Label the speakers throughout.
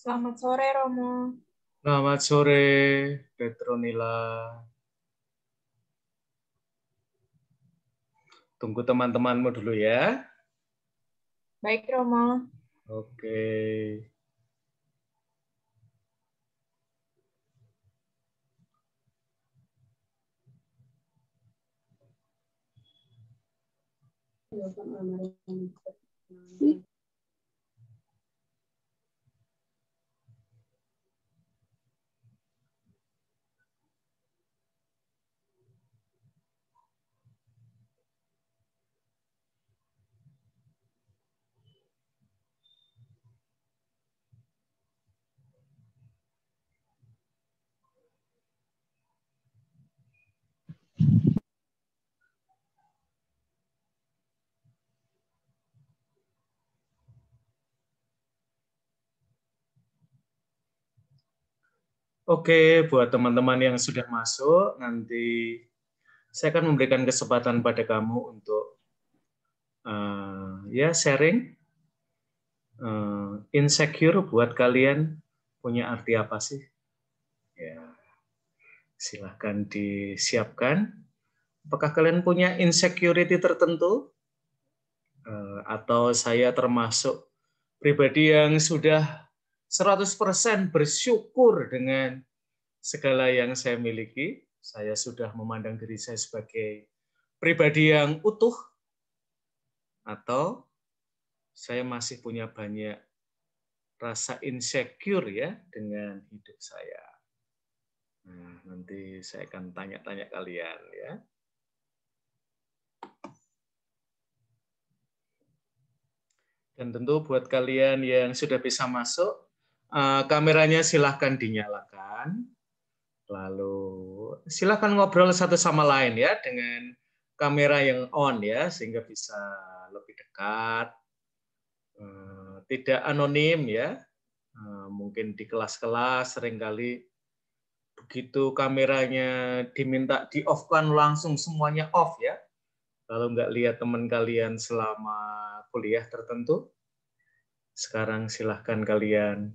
Speaker 1: Selamat sore, Romo.
Speaker 2: Selamat sore, Petronila. Tunggu teman-temanmu dulu ya.
Speaker 1: Baik, Romo.
Speaker 2: Oke. Oke, buat teman-teman yang sudah masuk, nanti saya akan memberikan kesempatan pada kamu untuk ya sharing. Insecure buat kalian punya arti apa sih? Ya, silahkan disiapkan. Apakah kalian punya insecurity tertentu? Atau saya termasuk pribadi yang sudah 100% bersyukur dengan segala yang saya miliki. Saya sudah memandang diri saya sebagai pribadi yang utuh, atau saya masih punya banyak rasa insecure ya dengan hidup saya. Nah, nanti saya akan tanya-tanya kalian ya. Dan tentu buat kalian yang sudah bisa masuk, kameranya silahkan dinyalakan. Lalu silahkan ngobrol satu sama lain ya dengan kamera yang on ya, sehingga bisa lebih dekat, tidak anonim ya. Mungkin di kelas-kelas seringkali begitu kameranya diminta di off-kan langsung semuanya off ya. Kalau nggak lihat teman kalian selama kuliah tertentu, sekarang silahkan kalian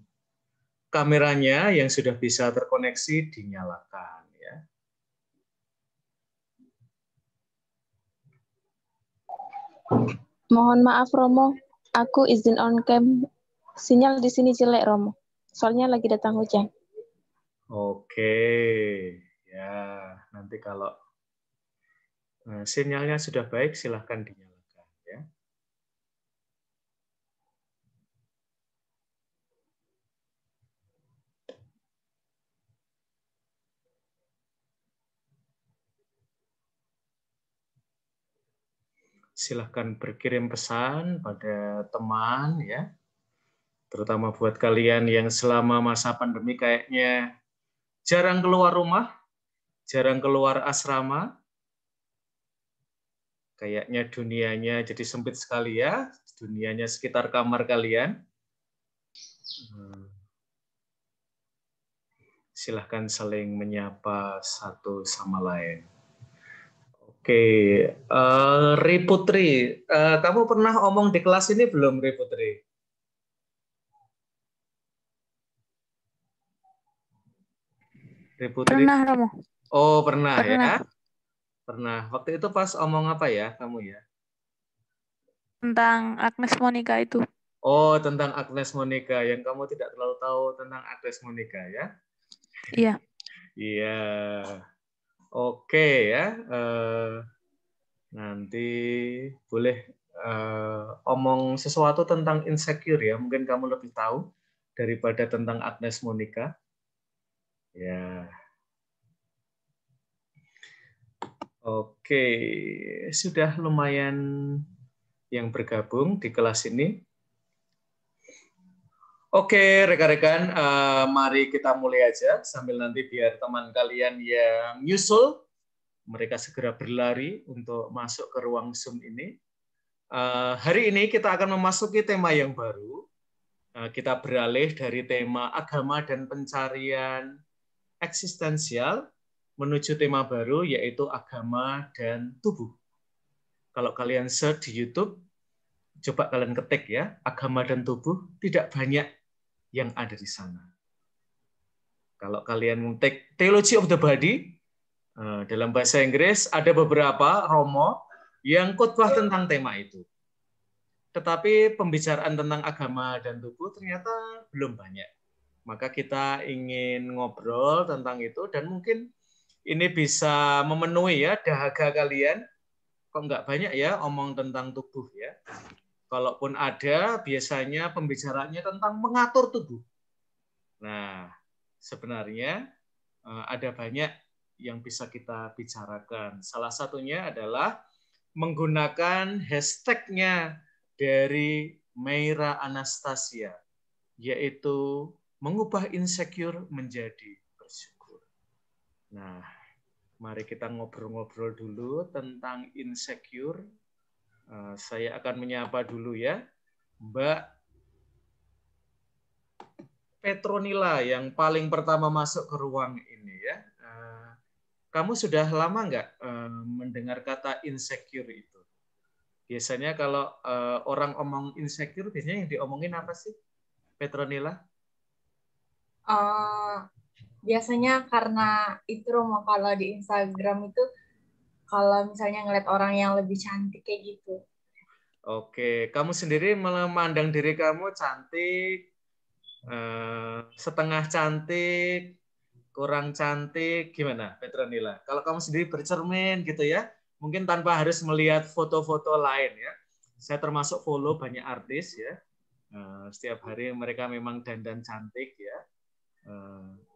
Speaker 2: kameranya yang sudah bisa terkoneksi dinyalakan ya.
Speaker 3: Mohon maaf Romo, aku izin on cam. Sinyal di sini jelek Romo. Soalnya lagi datang hujan.
Speaker 2: Oke, ya nanti kalau sinyalnya sudah baik silahkan dinyalakan ya. Silahkan berkirim pesan pada teman ya, terutama buat kalian yang selama masa pandemi kayaknya jarang keluar rumah, jarang keluar asrama, kayaknya dunianya jadi sempit sekali ya, dunianya sekitar kamar kalian. Silahkan saling menyapa satu sama lain. Oke, Ri Putri, kamu pernah omong di kelas ini belum, Ri Putri? Ri Putri?
Speaker 4: Pernah, Romo.
Speaker 2: Oh, pernah
Speaker 4: Pernah.
Speaker 2: ya? Pernah. Waktu itu pas omong apa ya kamu ya?
Speaker 4: Tentang Agnes Monica itu.
Speaker 2: Oh, tentang Agnes Monica. Yang kamu tidak terlalu tahu tentang Agnes Monica ya?
Speaker 4: Iya.
Speaker 2: Iya. Oke ya. Nanti boleh omong sesuatu tentang insecure ya. Mungkin kamu lebih tahu daripada tentang Agnes Monica. Ya. Oke, sudah lumayan yang bergabung di kelas ini. Oke, rekan-rekan, mari kita mulai aja sambil nanti biar teman kalian yang nyusul mereka segera berlari untuk masuk ke ruang Zoom ini. Hari ini kita akan memasuki tema yang baru. Kita beralih dari tema agama dan pencarian eksistensial menuju tema baru yaitu agama dan tubuh. Kalau kalian search di YouTube, coba kalian ketik ya, agama dan tubuh, tidak banyak yang ada di sana. Kalau kalian take Theology of the Body, dalam bahasa Inggris ada beberapa Romo yang khotbah tentang tema itu. Tetapi pembicaraan tentang agama dan tubuh ternyata belum banyak. Maka kita ingin ngobrol tentang itu dan mungkin ini bisa memenuhi ya dahaga kalian. Kok nggak banyak ya omong tentang tubuh ya. Kalaupun ada, biasanya pembicaraannya tentang mengatur tubuh. Nah, sebenarnya ada banyak yang bisa kita bicarakan. Salah satunya adalah menggunakan hashtag-nya dari Meira Anastasia, yaitu mengubah insecure menjadi bersyukur. Nah, mari kita ngobrol-ngobrol dulu tentang insecure. Saya akan menyapa dulu ya, Mbak Petronila yang paling pertama masuk ke ruang ini ya. Kamu sudah lama nggak mendengar kata insecure itu? Biasanya kalau orang omong insecure, biasanya yang diomongin apa sih, Petronila?
Speaker 1: Biasanya karena itu Romo, kalau di Instagram itu kalau misalnya ngeliat orang yang lebih cantik kayak gitu.
Speaker 2: Oke, kamu sendiri memandang diri kamu cantik, setengah cantik, kurang cantik, gimana Petronila? Kalau kamu sendiri bercermin gitu ya, mungkin tanpa harus melihat foto-foto lain ya. Saya termasuk follow banyak artis ya. Setiap hari mereka memang dandan cantik ya.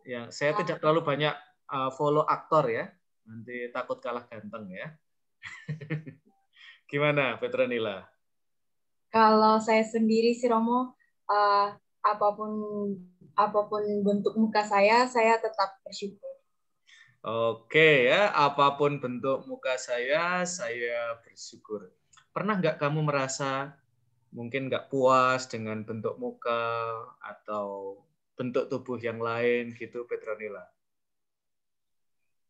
Speaker 2: Yang saya tidak terlalu banyak follow aktor ya. Nanti takut kalah ganteng ya. Gimana Petronila?
Speaker 1: Kalau saya sendiri sih Romo, apapun bentuk muka saya tetap bersyukur.
Speaker 2: Oke ya, apapun bentuk muka saya bersyukur. Pernah nggak kamu merasa mungkin nggak puas dengan bentuk muka atau bentuk tubuh yang lain gitu, Petronila?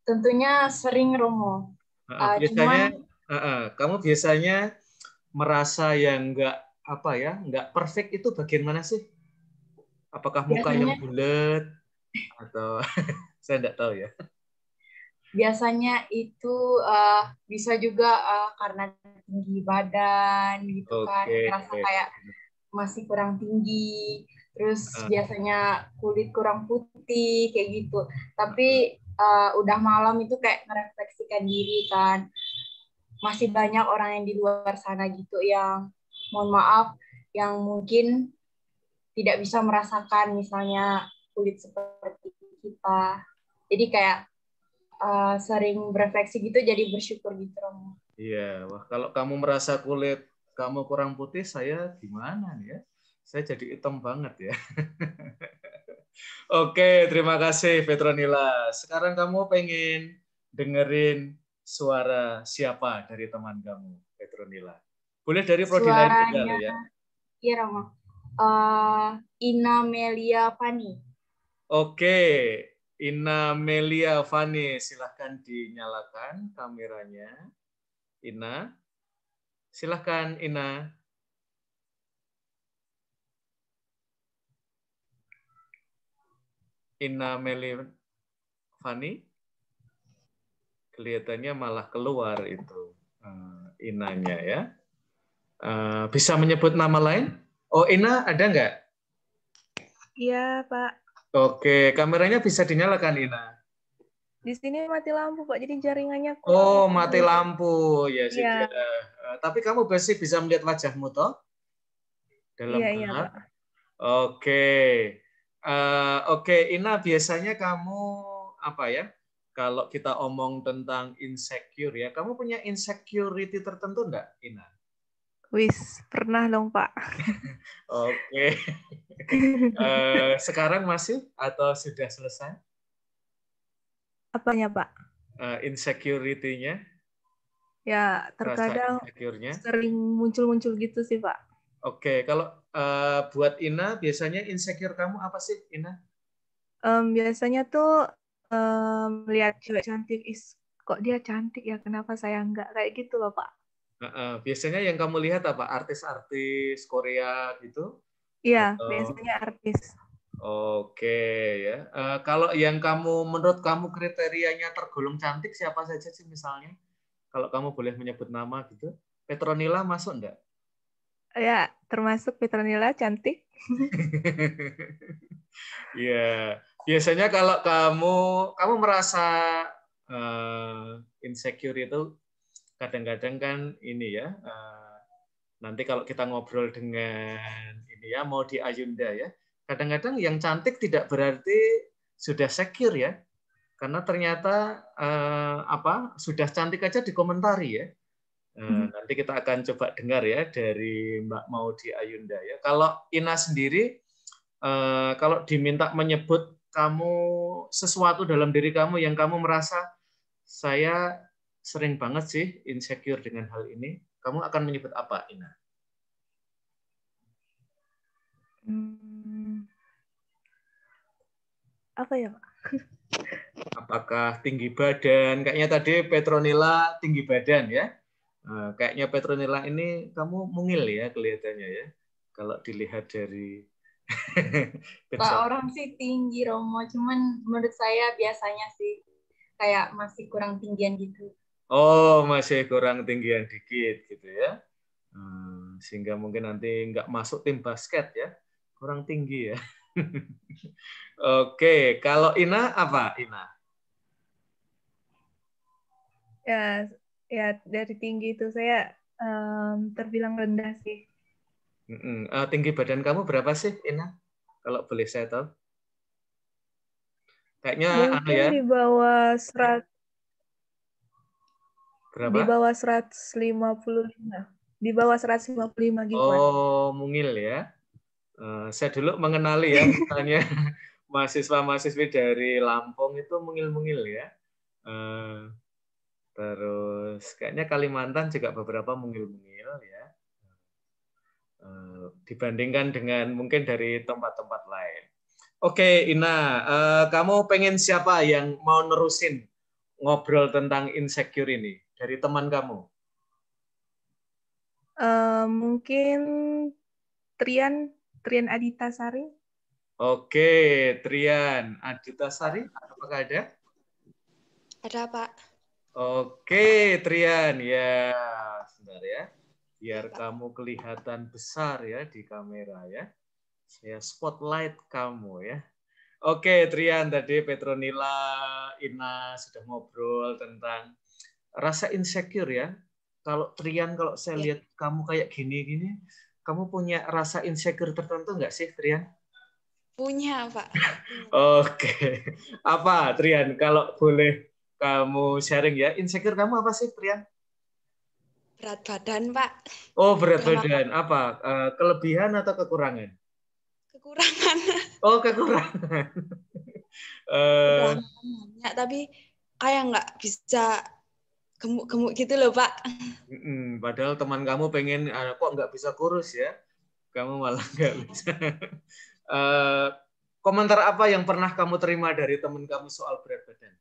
Speaker 1: Tentunya sering Romo.
Speaker 2: Biasanya, kamu biasanya merasa yang nggak perfect itu bagian mana sih? Apakah muka yang bulat atau saya nggak tahu ya.
Speaker 1: Biasanya itu bisa juga karena tinggi badan gitu kan, ngerasa kayak masih kurang tinggi, terus biasanya kulit kurang putih kayak gitu. Tapi udah malam itu kayak merefleksikan diri kan, masih banyak orang yang di luar sana gitu yang mohon maaf yang mungkin tidak bisa merasakan misalnya kulit seperti kita. Jadi kayak sering berefleksi gitu, jadi bersyukur gitu Romo.
Speaker 2: Iya, wah kalau kamu merasa kulit kamu kurang putih, saya gimana nih ya? Saya jadi hitam banget ya. Oke, terima kasih Petronila. Sekarang kamu pengen dengerin suara siapa dari teman kamu, Petronila? Boleh dari prodi lain juga loh ya.
Speaker 1: Iya Romo. Ina Melia Fani.
Speaker 2: Oke, Ina Melia Fani, silahkan dinyalakan kameranya. Ina, silahkan Ina. Ina Melia Fani, kelihatannya malah keluar itu Inanya ya. Bisa menyebut nama lain? Oh, Ina ada nggak?
Speaker 5: Iya, Pak.
Speaker 2: Oke, kameranya bisa dinyalakan, Ina.
Speaker 5: Di sini mati lampu, Pak. Jadi jaringannya kurang.
Speaker 2: Oh, mati lampu. Ya,
Speaker 5: Iya.
Speaker 2: Tapi kamu masih bisa melihat wajahmu, toh? Dalam
Speaker 5: Iya,
Speaker 2: gelap?
Speaker 5: Pak.
Speaker 2: Oke. Oke, Ina, biasanya kamu apa ya? Kalau kita omong tentang insecure ya, kamu punya insecurity tertentu enggak, Ina?
Speaker 5: Wis, pernah dong, Pak.
Speaker 2: Oke. Sekarang masih atau sudah selesai?
Speaker 5: Apanya, Pak?
Speaker 2: Insecurity-nya?
Speaker 5: Ya, terkadang sering muncul-muncul gitu sih, Pak.
Speaker 2: Oke, kalau buat Ina, biasanya insecure kamu apa sih, Ina?
Speaker 5: Biasanya tuh lihat cewek cantik, kok dia cantik ya, kenapa saya enggak? Kayak gitu loh, Pak.
Speaker 2: Biasanya yang kamu lihat apa? Artis-artis Korea gitu?
Speaker 5: Iya, biasanya artis.
Speaker 2: Oke ya. Kalau yang menurut kamu kriterianya tergolong cantik siapa saja sih misalnya? Kalau kamu boleh menyebut nama gitu. Petronila masuk enggak?
Speaker 5: Ya, termasuk Petronila cantik.
Speaker 2: Ya, biasanya kalau kamu merasa insecure itu kadang-kadang kan ini ya. Nanti kalau kita ngobrol dengan ini ya mau di Ayunda ya. Kadang-kadang yang cantik tidak berarti sudah secure ya. Karena ternyata sudah cantik aja dikomentari ya. Nanti kita akan coba dengar ya dari Mbak Maudy Ayunda ya. Kalau Ina sendiri, kalau diminta menyebut kamu sesuatu dalam diri kamu yang kamu merasa saya sering banget sih insecure dengan hal ini, kamu akan menyebut apa, Ina?
Speaker 5: Apa ya, Pak?
Speaker 2: Apakah tinggi badan? Kayaknya tadi Petronila tinggi badan ya. Kayaknya Petronila ini kamu mungil ya kelihatannya ya. Kalau dilihat dari
Speaker 1: Orang sih tinggi Romo, cuman menurut saya biasanya sih kayak masih kurang tinggian gitu.
Speaker 2: Oh, masih kurang tinggian dikit gitu ya. Sehingga mungkin nanti nggak masuk tim basket ya. Kurang tinggi ya. Oke, kalau Ina apa, Ina?
Speaker 5: Ya dari tinggi itu saya terbilang rendah sih.
Speaker 2: Tinggi badan kamu berapa sih, Ina? Kalau boleh saya tahu. Kayaknya
Speaker 5: mungkin
Speaker 2: ya.
Speaker 5: di bawah 100.
Speaker 2: Berapa?
Speaker 5: Di bawah 155. Di bawah 155 gitu.
Speaker 2: Oh, mungil ya. Saya dulu mengenali ya, misalnya mahasiswa-mahasiswi dari Lampung itu mungil-mungil ya. Terus kayaknya Kalimantan juga beberapa mungil-mungil ya. Dibandingkan dengan mungkin dari tempat-tempat lain. Oke, Ina, kamu pengen siapa yang mau nerusin ngobrol tentang insecure ini dari teman kamu?
Speaker 5: Mungkin Trian Adita Sari.
Speaker 2: Oke, Trian Adita Sari, apakah ada?
Speaker 6: Ada, Pak.
Speaker 2: Oke, Trian, ya, sebentar ya, biar kamu kelihatan besar ya di kamera ya. Saya spotlight kamu ya. Oke, Trian, tadi Petronila, Ina sudah ngobrol tentang rasa insecure ya. Kalau Trian, kalau saya lihat kamu kayak gini-gini, kamu punya rasa insecure tertentu nggak sih, Trian?
Speaker 6: Punya, Pak.
Speaker 2: Oke. Apa, Trian? Kalau boleh kamu sharing ya, insecure kamu apa sih, Trian?
Speaker 6: Berat badan, Pak.
Speaker 2: Oh, berat badan. Apa? Kelebihan atau kekurangan?
Speaker 6: Kekurangan.
Speaker 2: Oh, kekurangan.
Speaker 6: Banyak, tapi kayak nggak bisa gemuk-gemuk gitu loh, Pak.
Speaker 2: Padahal teman kamu pengen, kok nggak bisa kurus ya? Kamu malah nggak bisa. Komentar apa yang pernah kamu terima dari teman kamu soal berat badan?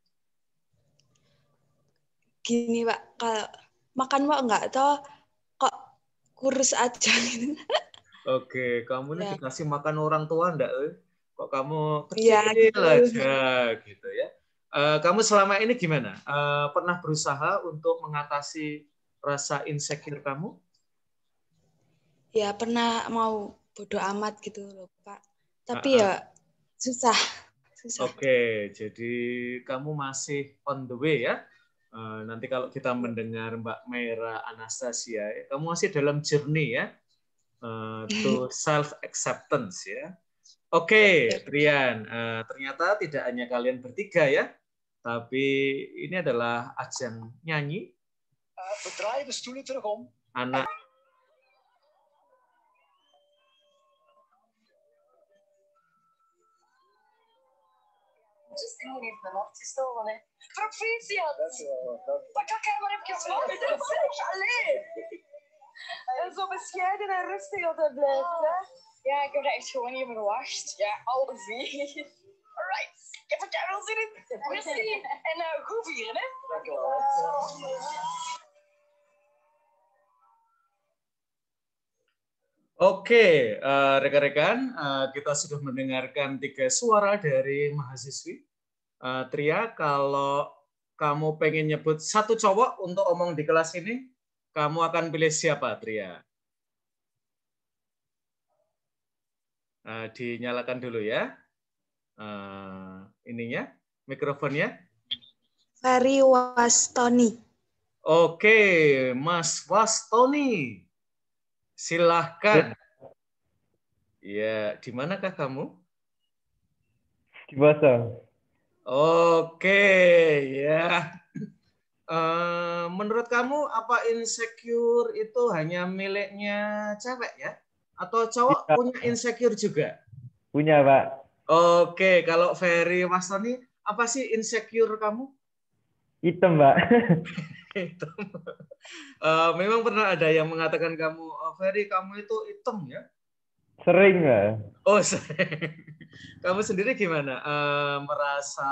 Speaker 6: Gini, Pak, kalau makan Pak nggak tahu kok kurus aja gitu.
Speaker 2: Oke, kamu ini dikasih makan orang tua enggak? Kok kamu kecil
Speaker 6: ya, gitu
Speaker 2: aja gitu ya? Kamu selama ini gimana? Pernah berusaha untuk mengatasi rasa insecure kamu?
Speaker 6: Ya pernah mau bodo amat gitu loh, Pak. Tapi ya susah.
Speaker 2: Oke, jadi kamu masih on the way ya? Nanti kalau kita mendengar Mbak Mera Anastasia, kamu masih dalam journey ya? To self acceptance ya. Oke, Trian, ternyata tidak hanya kalian bertiga ya, tapi ini adalah ajang nyanyi. Anak
Speaker 7: En zo bescheiden en rustig altijd blijft, hè? Ja, ik heb dat echt gewoon niet verwacht. Ja, alles zie. Alright, ik heb er keihard zin in. Merci. En goed vieren, hè?
Speaker 2: Oke, rekan-rekan, kita sudah mendengarkan 3 suara dari mahasiswi. Tria, kalau kamu pengen nyebut satu cowok untuk omong di kelas ini, kamu akan pilih siapa, Tria? Dinyalakan dulu ya. Ininya, mikrofonnya.
Speaker 6: Ferry Wastoni.
Speaker 2: Oke, Mas Wastoni. Silahkan. Ya, di manakah kamu?
Speaker 8: Di Bosong.
Speaker 2: Oke, ya. Menurut kamu apa insecure itu hanya miliknya cewek ya? Atau cowok punya insecure juga?
Speaker 8: Punya, Pak.
Speaker 2: Oke, kalau Ferry Wastoni, apa sih insecure kamu?
Speaker 8: Hitam, Pak.
Speaker 2: Hitam. Memang pernah ada yang mengatakan kamu, oh, Ferry kamu itu hitam ya?
Speaker 8: Sering, Pak.
Speaker 2: Oh, sering. Kamu sendiri gimana? Merasa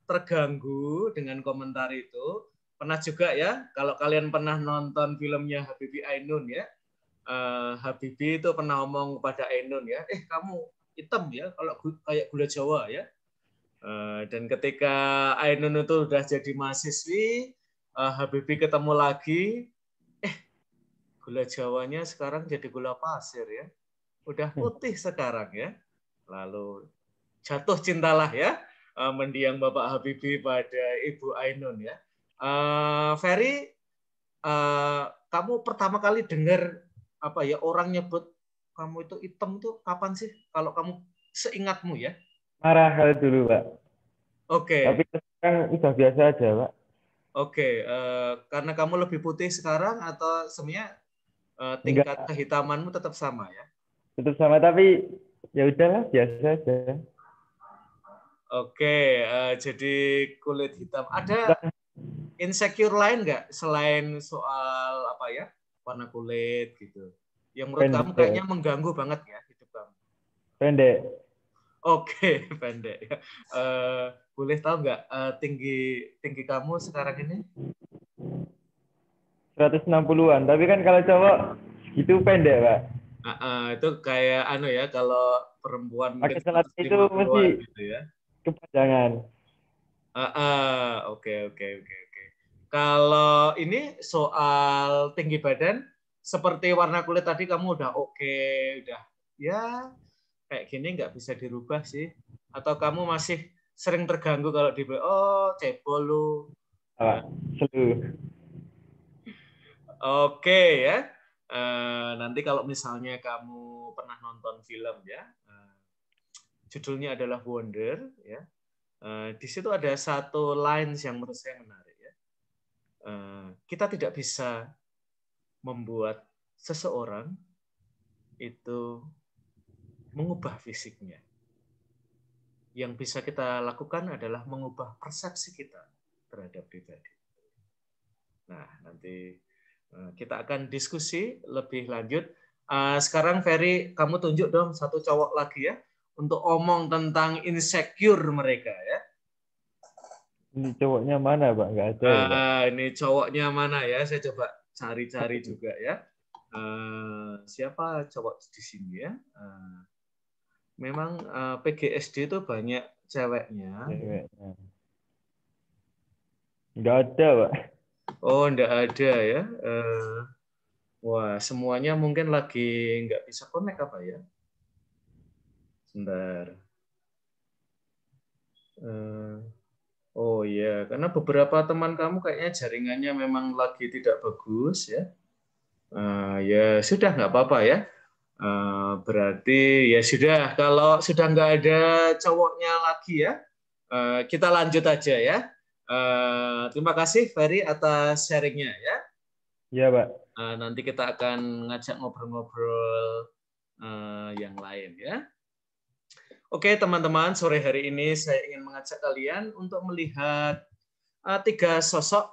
Speaker 2: terganggu dengan komentar itu? Pernah juga ya, kalau kalian pernah nonton filmnya Habibie Ainun ya, Habibie itu pernah ngomong kepada Ainun ya, kamu hitam ya, kalau kayak gula Jawa ya. Dan ketika Ainun itu udah jadi mahasiswi, Habibie ketemu lagi, gula Jawanya sekarang jadi gula pasir ya, udah putih sekarang ya. Lalu jatuh cintalah ya mendiang Bapak Habibie pada Ibu Ainun ya. Ferry, kamu pertama kali dengar apa ya orang nyebut kamu itu hitam tuh kapan sih? Kalau kamu seingatmu ya?
Speaker 8: Marah kali dulu, Pak.
Speaker 2: Oke.
Speaker 8: Tapi sekarang udah biasa aja, Pak.
Speaker 2: Oke, karena kamu lebih putih sekarang atau sebenarnya tingkat kehitamanmu tetap sama ya?
Speaker 8: Tetap sama, tapi ya udahlah, biasa aja.
Speaker 2: Oke, jadi kulit hitam. Ada insecure lain nggak selain soal apa ya warna kulit gitu? Yang menurut kamu kayaknya mengganggu banget ya hidup kamu?
Speaker 8: Pendek.
Speaker 2: Oke, pendek ya. Boleh tahu nggak tinggi kamu sekarang ini?
Speaker 8: 160-an. Tapi kan kalau cowok itu pendek, Pak.
Speaker 2: Itu kayak ya kalau perempuan mungkin
Speaker 8: pakai celana itu mesti
Speaker 2: gitu ya.
Speaker 8: Kepanjangan.
Speaker 2: Oke. Kalau ini soal tinggi badan, seperti warna kulit tadi kamu udah oke, udah ya kayak gini nggak bisa dirubah sih. Atau kamu masih sering terganggu kalau di cebol lu. Oke ya. Nanti kalau misalnya kamu pernah nonton film ya, judulnya adalah Wonder ya. Di situ ada satu lines yang menurut saya menarik ya. Kita tidak bisa membuat seseorang itu mengubah fisiknya. Yang bisa kita lakukan adalah mengubah persepsi kita terhadap pribadi. Nah, nanti kita akan diskusi lebih lanjut. Sekarang Ferry, kamu tunjuk dong satu cowok lagi ya untuk omong tentang insecure mereka ya.
Speaker 8: Ini cowoknya mana, Pak? Nggak ada ya, Pak?
Speaker 2: Ini cowoknya mana ya? Saya coba cari-cari juga ya. Siapa cowok di sini ya? Memang PGSD itu banyak ceweknya.
Speaker 8: Nggak ada, Pak.
Speaker 2: Oh, nggak ada ya. Wah, semuanya mungkin lagi nggak bisa connect apa ya? Sebentar. Oh iya, karena beberapa teman kamu kayaknya jaringannya memang lagi tidak bagus ya. Ya sudah nggak apa-apa ya. Berarti ya sudah, kalau sudah nggak ada cowoknya lagi ya, kita lanjut aja ya. Terima kasih Ferry atas sharingnya ya.
Speaker 8: Iya, Pak.
Speaker 2: Nanti kita akan ngajak ngobrol-ngobrol yang lain ya. Oke teman-teman, sore hari ini saya ingin mengajak kalian untuk melihat 3 sosok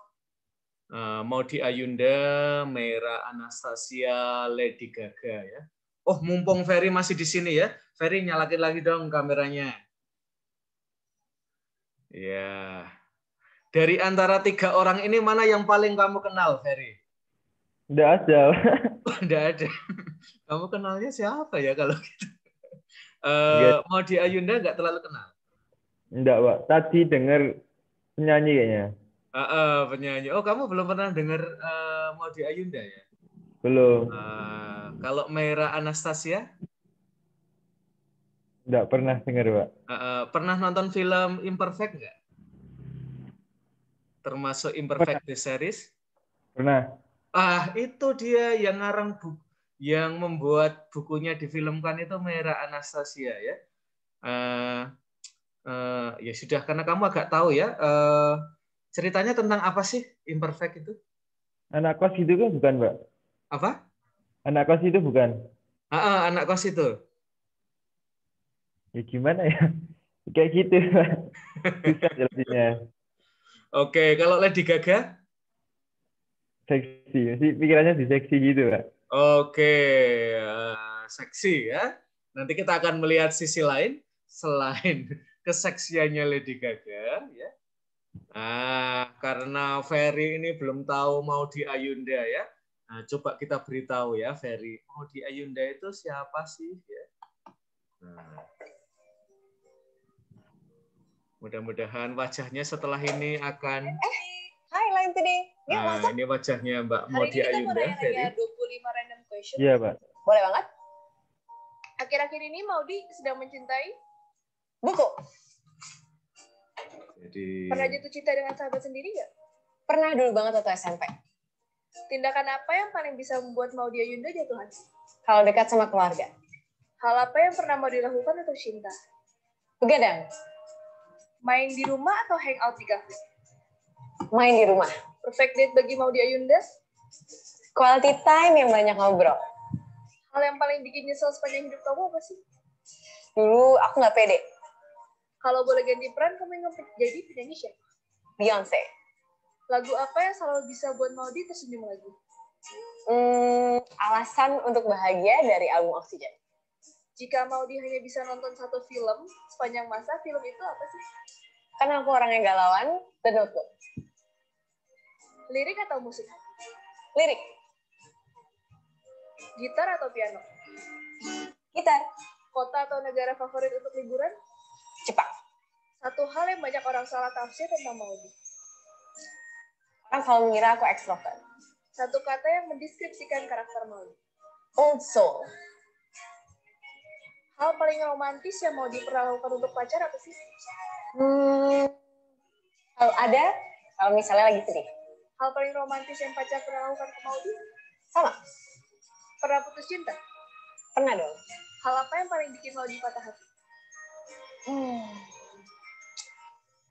Speaker 2: Maudy Ayunda, Meira Anastasia, Lady Gaga ya. Oh, mumpung Ferry masih di sini ya. Ferry nyalakin lagi dong kameranya. Ya. Dari antara 3 orang ini mana yang paling kamu kenal, Ferry?
Speaker 8: Nggak ada.
Speaker 2: Nggak ada. Kamu kenalnya siapa ya kalau gitu?
Speaker 8: Nggak,
Speaker 2: Maudy Ayunda nggak terlalu kenal.
Speaker 8: nggak, Pak. Tadi dengar penyanyi kayaknya.
Speaker 2: Penyanyi. Oh, kamu belum pernah dengar Maudy Ayunda ya?
Speaker 8: Belum.
Speaker 2: Kalau Meira Anastasia?
Speaker 8: Nggak pernah dengar, Pak.
Speaker 2: Pernah nonton film Imperfect nggak? Termasuk
Speaker 8: Pernah.
Speaker 2: Imperfect the series?
Speaker 8: Pernah.
Speaker 2: Itu dia yang ngarang yang membuat bukunya difilmkan itu Meira Anastasia ya. Ya sudah, karena kamu agak tahu ya. Ceritanya tentang apa sih Imperfect itu?
Speaker 8: Anak kos itu kan bukan, Pak?
Speaker 2: Apa?
Speaker 8: Anak kos itu bukan?
Speaker 2: Anak kos itu.
Speaker 8: Ya gimana ya? Kayak gitu, Pak. Susah jelasinnya.
Speaker 2: Oke, kalau Lady Gaga?
Speaker 8: Seksi. Sih pikirannya di seksi gitu, Pak.
Speaker 2: Oke, seksi ya. Nanti kita akan melihat sisi lain selain keseksiannya Lady Gaga ya. Karena Ferry ini belum tahu Maudy Ayunda ya. Coba kita beritahu ya Ferry, Maudy Ayunda itu siapa sih ya? Mudah-mudahan wajahnya setelah ini akan
Speaker 7: Hai, Line Today.
Speaker 2: ini wajahnya Mbak
Speaker 7: Hari
Speaker 2: Maudy
Speaker 7: ini kita mau
Speaker 2: Ayunda, Ferry.
Speaker 7: nanya 25 random question.
Speaker 8: Iya, Pak.
Speaker 7: Boleh banget. Akhir-akhir ini Maudy sedang mencintai buku.
Speaker 2: Jadi
Speaker 7: Pernah jatuh cinta dengan sahabat sendiri nggak? Pernah dulu banget waktu SMP. Tindakan apa yang paling bisa membuat Maudy Ayunda jatuh hati? Kalau dekat sama keluarga. Hal apa yang pernah Maudy lakukan untuk cinta? Begadang. Main di rumah atau hangout di cafe? Main di rumah. Perfect date bagi Maudy Ayunda? Quality time yang banyak ngobrol. Hal yang paling bikin nyesel sepanjang hidup kamu apa sih? Dulu aku nggak pede. Kalau boleh ganti peran, kamu ingin jadi penyanyi siapa? Beyonce. Lagu apa yang selalu bisa buat Maudy tersenyum lagi? Alasan untuk bahagia dari album Oxygen. Jika Maudy hanya bisa nonton satu film sepanjang masa, film itu apa sih? Karena aku orangnya galauan dan notebook. Lirik atau musik? Lirik. Gitar atau piano? Gitar. Kota atau negara favorit untuk liburan? Jepang. Satu hal yang banyak orang salah tafsir tentang Maudy. Orang selalu mengira aku ekstrovert. Satu kata yang mendeskripsikan karakter Maudy. Old soul. Hal paling romantis yang Maudy pernah lakukan untuk pacar apa sih? Kalau misalnya lagi sedih. Hal paling romantis yang pacar pernah lakukan ke Maudy? Sama. Pernah putus cinta? Pernah dong. Hal apa yang paling bikin Maudy patah hati?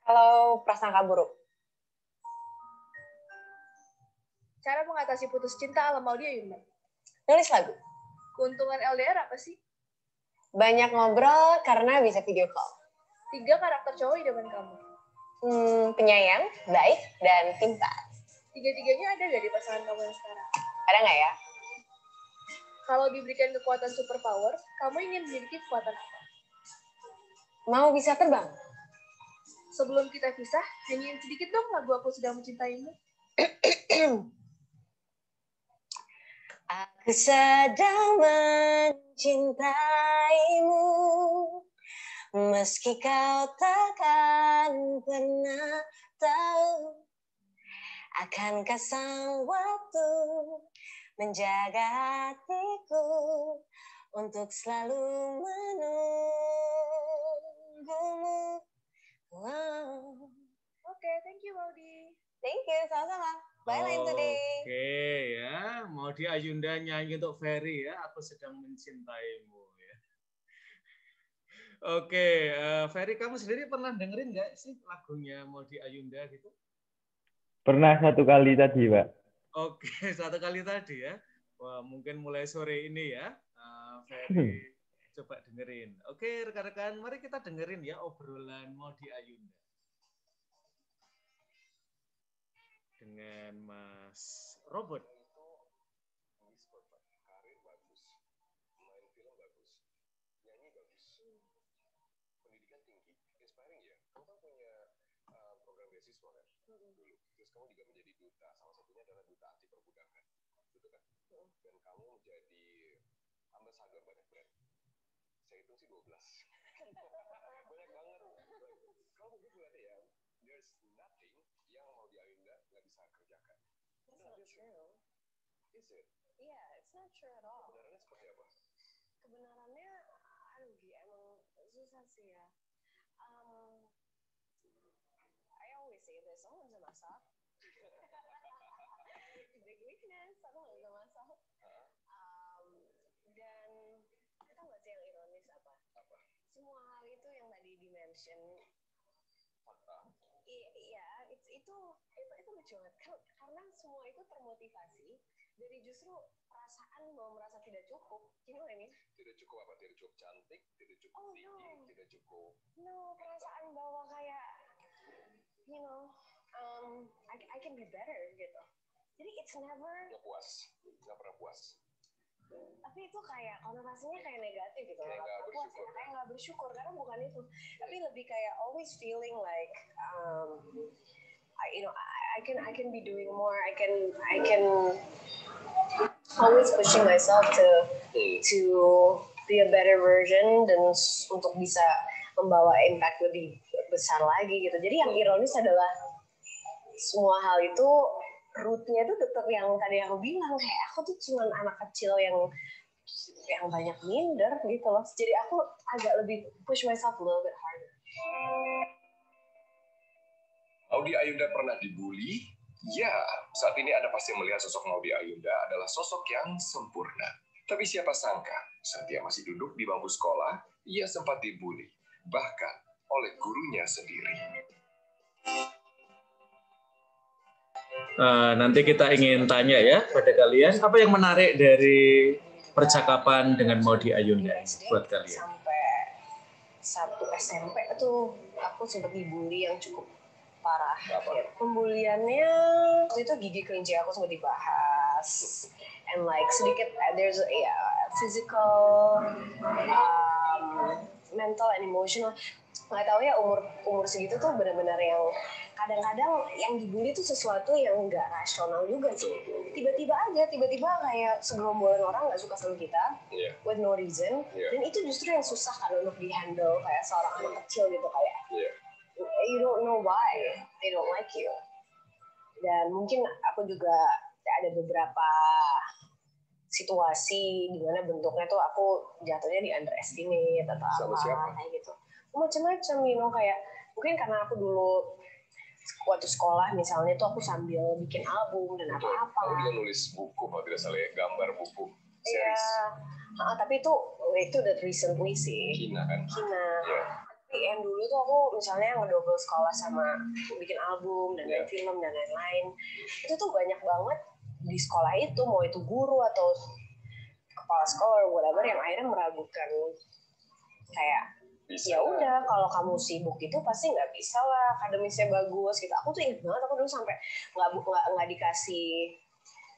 Speaker 7: Kalau prasangka buruk. Cara mengatasi putus cinta ala Maudy Ayunda? Nulis lagu. Keuntungan LDR apa sih? Banyak ngobrol karena bisa video call. 3 karakter cowok idaman kamu? Penyayang, baik, dan pintar. 3-tiganya ada nggak di pasangan kamu yang sekarang? Ada nggak ya? Kalau diberikan kekuatan superpower, kamu ingin memiliki kekuatan apa? Mau bisa terbang. Sebelum kita pisah, nyanyiin sedikit dong lagu Aku Sudah Mencintaimu. Aku sedang mencintaimu, meski kau takkan pernah tahu, akankah sang waktu menjaga hatiku untuk selalu menunggumu. Wow. Oke, thank you Maudy. Thank you, sama-sama. Bye Line Today.
Speaker 2: Oke ya, Maudy Ayunda nyanyi untuk Ferry ya, Aku Sedang Mencintaimu ya. Oke, Ferry kamu sendiri pernah dengerin nggak sih lagunya Maudy Ayunda gitu?
Speaker 8: Pernah 1 kali tadi, Pak.
Speaker 2: Oke, 1 kali tadi ya. Wah, mungkin mulai sore ini ya, Ferry coba dengerin. Oke, rekan-rekan, mari kita dengerin ya obrolan Maudy Ayunda dengan Mas Robot.
Speaker 9: Karir bagus, main film bagus, nyanyi bagus, pendidikan tinggi, inspiring ya. Kamu kan punya program beasiswa kan dulu. Terus kamu juga menjadi duta. Salah satunya adalah duta anti perbudakan. Duta gitu kan. Dan kamu jadi ambasador banyak brand. Saya hitung sih 12. Banyak banget. Kalau begitu berarti ya, there's nothing yang mau di Ayunda nggak bisa kerjakan.
Speaker 7: That's not true.
Speaker 9: Is it?
Speaker 7: Yeah, it's not true at all.
Speaker 9: Kebenarannya seperti apa?
Speaker 7: Kebenarannya, aduh, emang susah sih ya. I always say this, aku nggak bisa masak. Big weakness, aku nggak bisa masak. Dan kita nggak sih yang ironis apa? Semua hal itu yang tadi di-mention, iya, itu lucu banget. Karena semua itu termotivasi dari justru perasaan bahwa merasa tidak cukup. Gimana ini?
Speaker 9: Tidak cukup apa? Tidak cukup cantik, tidak cukup tinggi, tidak cukup.
Speaker 7: No, perasaan bahwa kayak, you know, I can be better gitu. Jadi it's never.
Speaker 9: Nggak pernah puas.
Speaker 7: Tapi itu kayak konotasinya kayak negatif gitu.
Speaker 9: Kayak nggak bersyukur.
Speaker 7: Kayak nggak bersyukur karena bukan itu. Tapi lebih kayak always feeling like, I can be doing more. I can always pushing myself to be a better version dan untuk bisa membawa impact lebih besar lagi gitu. Jadi yang ironis adalah semua hal itu rootnya itu tetap yang tadi aku bilang, kayak aku tuh cuma anak kecil yang banyak minder gitu loh. Jadi aku agak lebih push myself a little bit harder.
Speaker 9: Maudy Ayunda pernah dibully? Ya, saat ini Anda pasti melihat sosok Maudy Ayunda adalah sosok yang sempurna. Tapi siapa sangka, saat dia masih duduk di bangku sekolah, ia sempat dibully, bahkan oleh gurunya sendiri.
Speaker 2: Nanti kita ingin tanya ya pada kalian, apa yang menarik dari percakapan dengan Maudy Ayunda buat kalian?
Speaker 7: Sampai 1 SMP tuh aku sempat dibully yang cukup parah. Pembuliannya waktu itu gigi kelinci aku sempat dibahas, and like sedikit there's physical, mental and emotional. Nggak tahu ya, umur segitu tuh benar-benar yang kadang-kadang yang dibully tuh sesuatu yang nggak rasional juga sih. Tiba-tiba kayak segerombolan orang nggak suka sama kita, with no reason. Dan itu justru yang susah kan untuk di-handle kayak seorang anak kecil gitu, kayak you don't know why they don't like you. Dan mungkin aku juga ada beberapa situasi di mana bentuknya tuh aku jatuhnya di underestimate atau apa kayak gitu. Macam-macam, kayak mungkin karena aku dulu waktu sekolah misalnya tuh aku sambil bikin album dan apa-apa.
Speaker 9: Aku juga nulis buku kalau tidak salah ya, gambar buku.
Speaker 7: Iya, tapi itu udah recently sih.
Speaker 9: Kina kan?
Speaker 7: Kina. Tapi yang dulu tuh aku misalnya ngedouble sekolah sama bikin album dan main film dan lain-lain. Itu tuh banyak banget di sekolah itu, mau itu guru atau kepala sekolah whatever, yang akhirnya meragukan kayak ya udah kalau kamu sibuk itu pasti nggak bisa lah akademisnya bagus gitu. Aku tuh inget banget aku dulu sampai nggak dikasih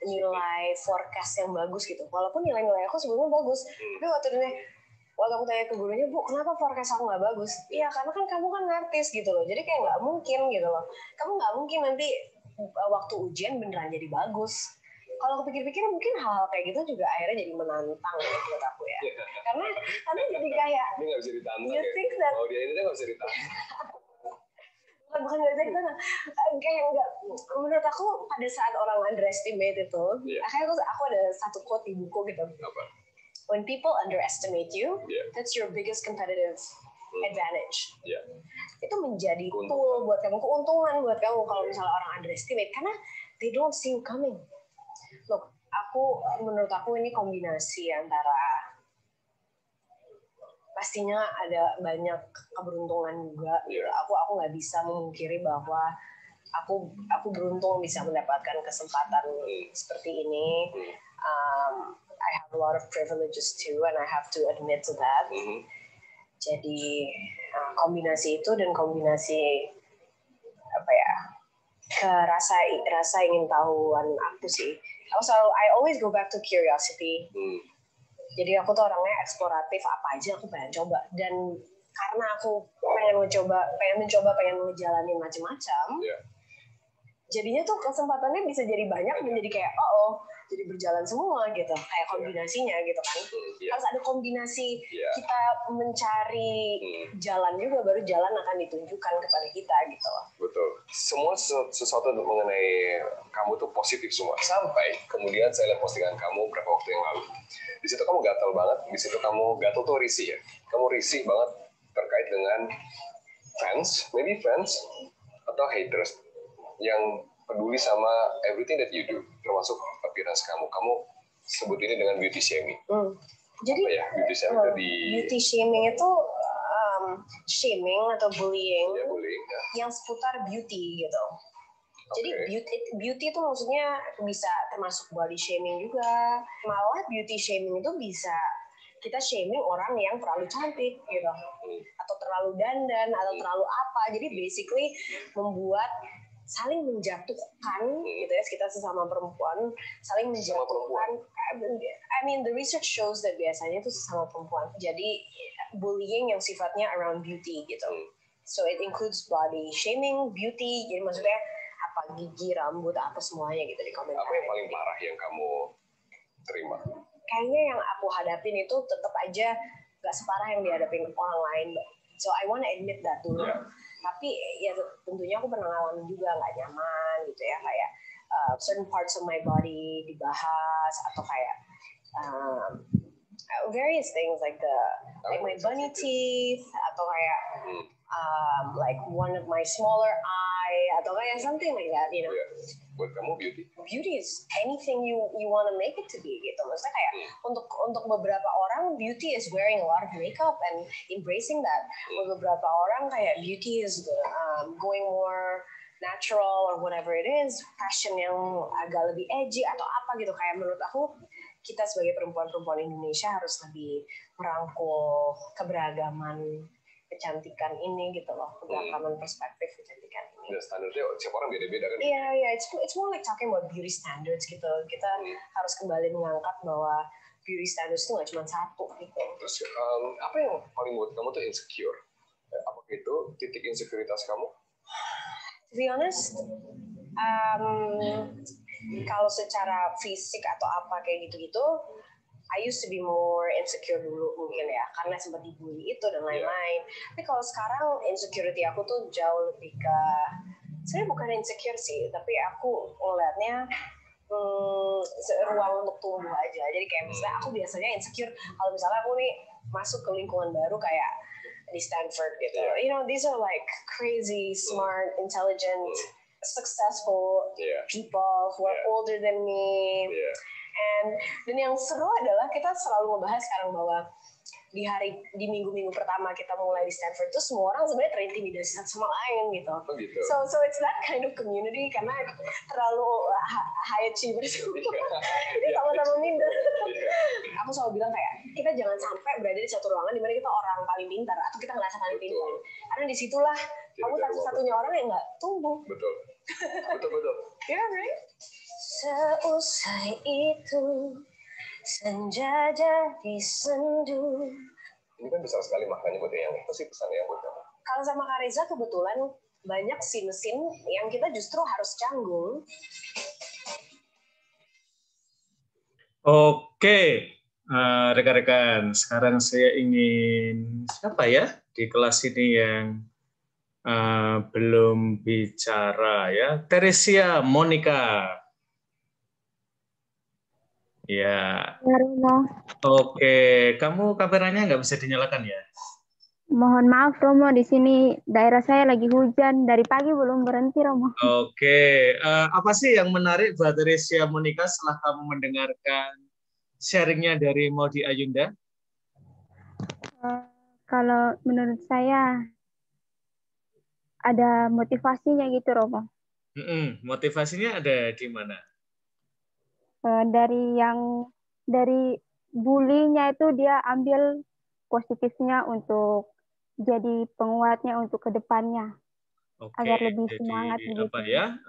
Speaker 7: nilai forecast yang bagus gitu, walaupun nilai-nilai aku sebelumnya bagus. Tapi waktu aku tanya ke gurunya, Bu, kenapa forecast aku nggak bagus? Iya, karena kan kamu kan artis gitu loh, jadi kayak nggak mungkin gitu loh, kamu nggak mungkin nanti waktu ujian beneran jadi bagus. Kalau aku pikir-pikir mungkin hal kayak gitu juga akhirnya jadi menantang ya buat aku ya. Karena jadi kayak
Speaker 9: ini nggak bisa ditantang
Speaker 7: you think that
Speaker 9: dia ini nggak bisa ditantang.
Speaker 7: bukan nggak bisa ditantang, kayak nggak, menurut aku pada saat orang underestimate itu, akhirnya aku ada satu quote di buku gitu.
Speaker 9: Apa?
Speaker 7: When people underestimate you, that's your biggest competitive advantage. Itu menjadi tool buat kamu, keuntungan buat kamu kalau misalnya orang underestimate, karena they don't see you coming. Look, menurut aku ini kombinasi antara pastinya ada banyak keberuntungan juga. Aku nggak bisa memungkiri bahwa aku beruntung bisa mendapatkan kesempatan seperti ini. I have a lot of privileges too, and I have to admit to that. Jadi kombinasi itu dan kombinasi apa ya, ke rasa ingin tahuan aku sih. I always go back to curiosity. Jadi aku tuh orangnya eksploratif, apa aja aku pengen coba. Dan karena aku pengen ngejalanin macam-macam, jadinya tuh kesempatannya bisa jadi banyak dan jadi kayak jadi berjalan semua gitu, kayak kombinasinya gitu kan. Harus ada kombinasi kita mencari jalan juga, baru jalan akan ditunjukkan kepada kita gitu loh.
Speaker 9: Betul. Semua sesuatu mengenai kamu tuh positif semua. Sampai kemudian saya lihat postingan kamu beberapa waktu yang lalu. Di situ kamu gatal banget, di situ kamu gatal tuh risih ya. Kamu risih banget terkait dengan fans, maybe fans atau haters yang peduli sama everything that you do, termasuk appearance kamu. Kamu sebut ini dengan beauty shaming.
Speaker 7: Jadi
Speaker 9: apa ya beauty shaming itu di
Speaker 7: beauty shaming itu shaming atau bullying,
Speaker 9: bullying
Speaker 7: yang seputar beauty gitu. Jadi beauty itu maksudnya bisa termasuk body shaming juga. Malah beauty shaming itu bisa kita shaming orang yang terlalu cantik gitu, atau terlalu dandan, atau terlalu apa. Jadi basically membuat saling menjatuhkan gitu ya, kita sesama perempuan saling menjatuhkan. I mean the research shows that biasanya itu sesama perempuan. Jadi bullying yang sifatnya around beauty gitu. So it includes body shaming, beauty. Jadi maksudnya apa gigi, rambut, apa semuanya gitu di komentar.
Speaker 9: Apa yang paling parah yang kamu terima?
Speaker 7: Kayaknya yang aku hadapin itu tetap aja gak separah yang dihadapin orang lain. So I wanna admit that dulu. Tapi ya tentunya aku pernah ngalamin juga gak nyaman gitu ya, kayak certain parts of my body dibahas, atau kayak various things like my bunny teeth, atau kayak like one of my smaller eye, atau kayak something like that, you know.
Speaker 9: Buat kamu
Speaker 7: beauty is anything you want to make it to be gitu. Maksudnya kayak untuk beberapa orang beauty is wearing a lot of makeup and embracing that. Untuk beberapa orang kayak beauty is going more natural or whatever it is, fashion yang agak lebih edgy atau apa gitu. Kayak menurut aku kita sebagai perempuan-perempuan Indonesia harus lebih merangkul keberagaman kecantikan ini gitu loh, keberagaman perspektif kecantikan ini.
Speaker 9: Ya, standarnya setiap orang beda-beda kan?
Speaker 7: Iya, it's more like talking about beauty standards gitu. Kita harus kembali mengangkat bahwa beauty standards itu nggak cuma satu gitu.
Speaker 9: Terus apa yang paling buat kamu tuh insecure? Apakah itu titik insekuritas kamu?
Speaker 7: To be honest, kalau secara fisik atau apa kayak gitu-gitu, I used to be more insecure dulu mungkin ya, karena sempat dibully itu dan lain-lain. Tapi kalau sekarang insecurity aku tuh jauh lebih ke, sebenarnya bukan insecure sih, tapi aku ngeliatnya ruang untuk tumbuh aja. Jadi kayak misalnya aku biasanya insecure kalau misalnya aku nih masuk ke lingkungan baru kayak di Stanford gitu. You know, these are like crazy, smart, intelligent, successful people who are older than me. Dan yang seru adalah kita selalu membahas sekarang bahwa di minggu-minggu pertama kita mulai di Stanford itu semua orang sebenarnya terintimidasi satu sama lain gitu. So it's that kind of community karena terlalu high achievers. Jadi sama-sama minder. Aku selalu bilang kayak kita jangan sampai berada di satu ruangan di mana kita orang paling pintar atau kita ngerasa paling pintar. Karena disitulah kamu satu-satunya orang yang nggak tumbuh.
Speaker 9: Betul.
Speaker 7: Yeah, right? Seusai itu senja jadi sendu.
Speaker 9: Ini kan besar sekali maknanya buat yang itu sih pesannya buat kamu.
Speaker 7: Kalau sama Kak Reza kebetulan banyak scene-scene yang kita justru harus canggung.
Speaker 2: Oke, rekan-rekan, sekarang saya ingin siapa ya di kelas ini yang belum bicara ya? Teresia Monica. Ya. Oke, kamu kameranya nggak bisa dinyalakan ya?
Speaker 10: Mohon maaf Romo, di sini daerah saya lagi hujan dari pagi belum berhenti Romo.
Speaker 2: Oke, apa sih yang menarik buat Teresia Monica setelah kamu mendengarkan sharingnya dari Maudy Ayunda?
Speaker 10: Kalau menurut saya ada motivasinya gitu Romo.
Speaker 2: Motivasinya ada di mana?
Speaker 10: Dari bullyingnya itu dia ambil positifnya untuk jadi penguatnya untuk kedepannya. Agar lebih semangat
Speaker 2: gitu. Apa ya?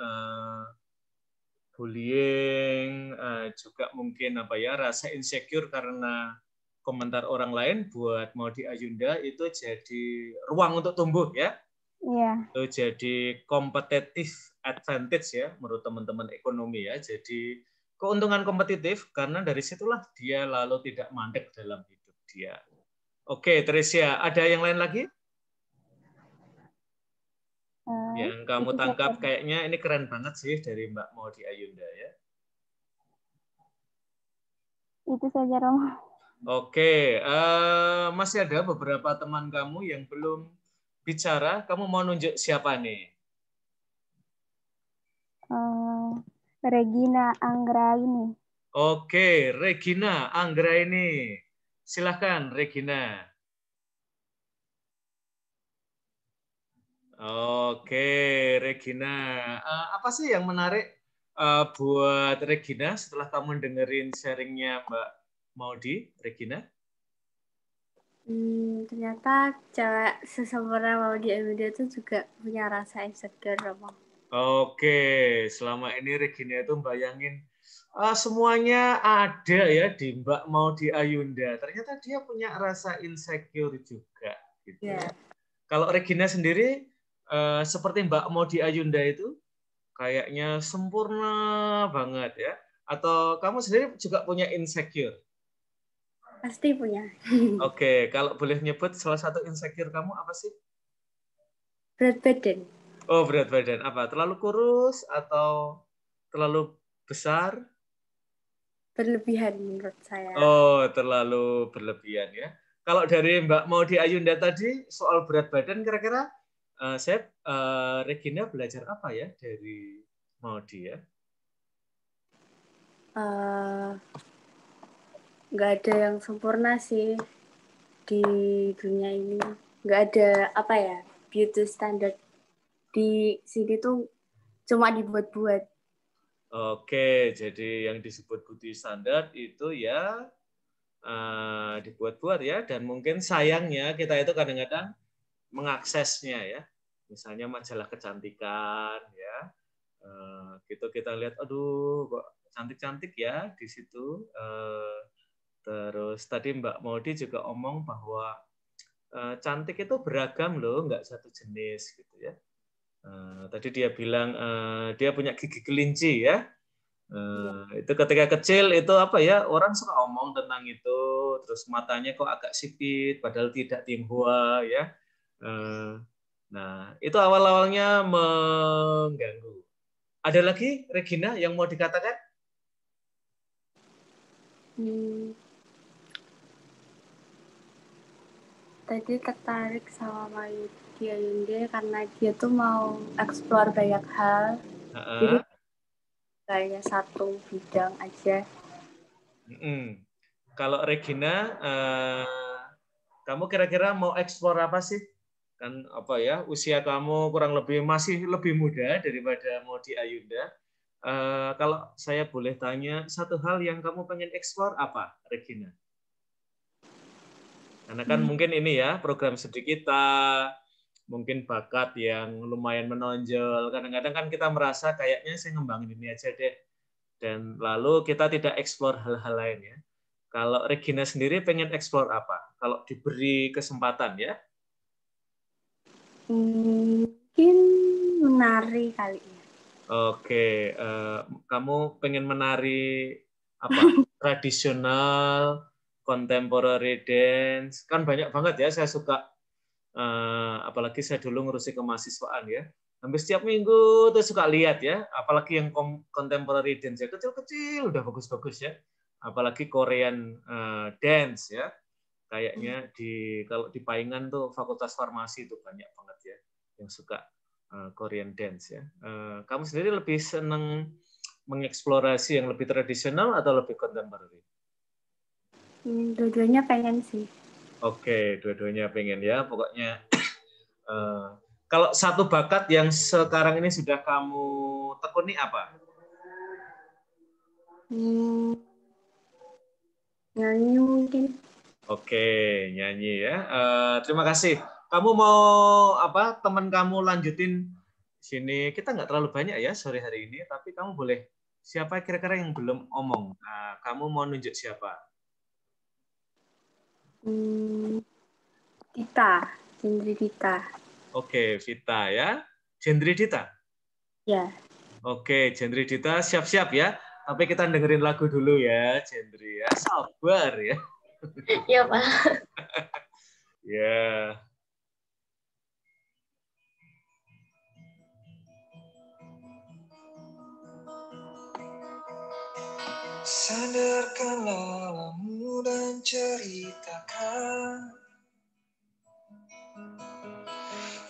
Speaker 2: Bullying juga mungkin apa ya, rasa insecure karena komentar orang lain buat Maudy Ayunda itu jadi ruang untuk tumbuh ya.
Speaker 10: Iya.
Speaker 2: Itu jadi competitive advantage ya menurut teman-teman ekonomi ya. Jadi keuntungan kompetitif karena dari situlah dia lalu tidak mandek dalam hidup dia. Oke, Tresia, ada yang lain lagi? Yang kamu tangkap kayaknya ini keren banget sih dari Mbak Maudy Ayunda ya.
Speaker 10: Itu saja, Romo.
Speaker 2: Oke, masih ada beberapa teman kamu yang belum bicara. Kamu mau nunjuk siapa nih?
Speaker 10: Regina Anggra ini.
Speaker 2: Oke, Regina Anggra ini. Silahkan, Regina. Oke, Regina. Apa sih yang menarik buat Regina setelah kamu dengerin sharingnya Mbak Maudy, Regina?
Speaker 11: Ternyata cewek sesempurna Maudy Ayunda itu juga punya rasa insecure, Romo.
Speaker 2: Oke, selama ini Regina itu bayangin semuanya ada ya di Mbak Maudy Ayunda. Ternyata dia punya rasa insecure juga. Gitu. Yeah. Kalau Regina sendiri, seperti Mbak Maudy Ayunda itu, kayaknya sempurna banget ya. Atau kamu sendiri juga punya insecure?
Speaker 11: Pasti punya.
Speaker 2: Oke, kalau boleh nyebut salah satu insecure kamu apa sih?
Speaker 11: Berat badan.
Speaker 2: Oh, berat badan. Apa? Terlalu kurus atau terlalu besar?
Speaker 11: Berlebihan menurut saya.
Speaker 2: Oh, terlalu berlebihan ya. Kalau dari Mbak Maudy Ayunda tadi soal berat badan, kira-kira Regina belajar apa ya dari Maudy ya?
Speaker 11: Nggak ada yang sempurna sih di dunia ini. Nggak ada apa ya, beauty standard di sini tuh cuma dibuat-buat.
Speaker 2: Oke, jadi yang disebut beauty standard itu ya dibuat-buat ya, dan mungkin sayangnya kita itu kadang-kadang mengaksesnya ya, misalnya majalah kecantikan ya, gitu kita lihat, aduh kok cantik-cantik ya di situ. Terus tadi Mbak Maudy juga omong bahwa cantik itu beragam loh, nggak satu jenis gitu ya. Tadi dia bilang dia punya gigi kelinci ya. Itu ketika kecil itu apa ya, orang suka omong tentang itu, terus matanya kok agak sipit padahal tidak Tionghoa ya. Nah itu awal-awalnya mengganggu. Ada lagi Regina yang mau dikatakan?
Speaker 11: Tadi tertarik sama Maudy Ayunda karena dia tuh mau eksplor banyak hal. Jadi kayaknya satu bidang aja.
Speaker 2: Kalau Regina, kamu kira-kira mau eksplor apa sih? Kan apa ya, usia kamu kurang lebih masih lebih muda daripada Maudy Ayunda. Kalau saya boleh tanya, satu hal yang kamu pengen eksplor apa, Regina? Karena kan mungkin ini ya, program studi kita, mungkin bakat yang lumayan menonjol. Kadang-kadang kan kita merasa kayaknya saya ngembangin ini aja deh. Dan lalu kita tidak eksplor hal-hal lain ya. Kalau Regina sendiri pengen eksplor apa? Kalau diberi kesempatan ya?
Speaker 11: Mungkin menari kali ya.
Speaker 2: Oke, kamu pengen menari apa? Tradisional, contemporary dance, kan banyak banget ya. Saya suka, apalagi saya dulu ngurusi kemahasiswaan ya. Hampir setiap minggu tuh suka lihat ya, apalagi yang contemporary dance ya, kecil-kecil udah bagus-bagus ya. Apalagi Korean dance ya. Kayaknya kalau di Paingan tuh Fakultas Farmasi itu banyak banget ya yang suka Korean dance ya. Kamu sendiri lebih seneng mengeksplorasi yang lebih tradisional atau lebih contemporary?
Speaker 11: Dua-duanya pengen sih.
Speaker 2: Oke, dua-duanya pengen ya. Pokoknya kalau satu bakat yang sekarang ini sudah kamu tekuni apa?
Speaker 11: Nyanyi mungkin.
Speaker 2: Oke, nyanyi ya. Terima kasih. Kamu mau apa? Teman kamu lanjutin sini. Kita nggak terlalu banyak ya sore hari ini, tapi kamu boleh. Siapa kira-kira yang belum omong? Kamu mau nunjuk siapa?
Speaker 11: Dita, Jendri Dita.
Speaker 2: Oke, Vita ya. Jendri Dita?
Speaker 11: Ya.
Speaker 2: Oke, Jendri Dita siap-siap ya. Tapi kita dengerin lagu dulu ya, Jendri ya. Sabar ya.
Speaker 12: Iya, Pak.
Speaker 2: Ya.
Speaker 13: Sandarkanlah lamu dan ceritakan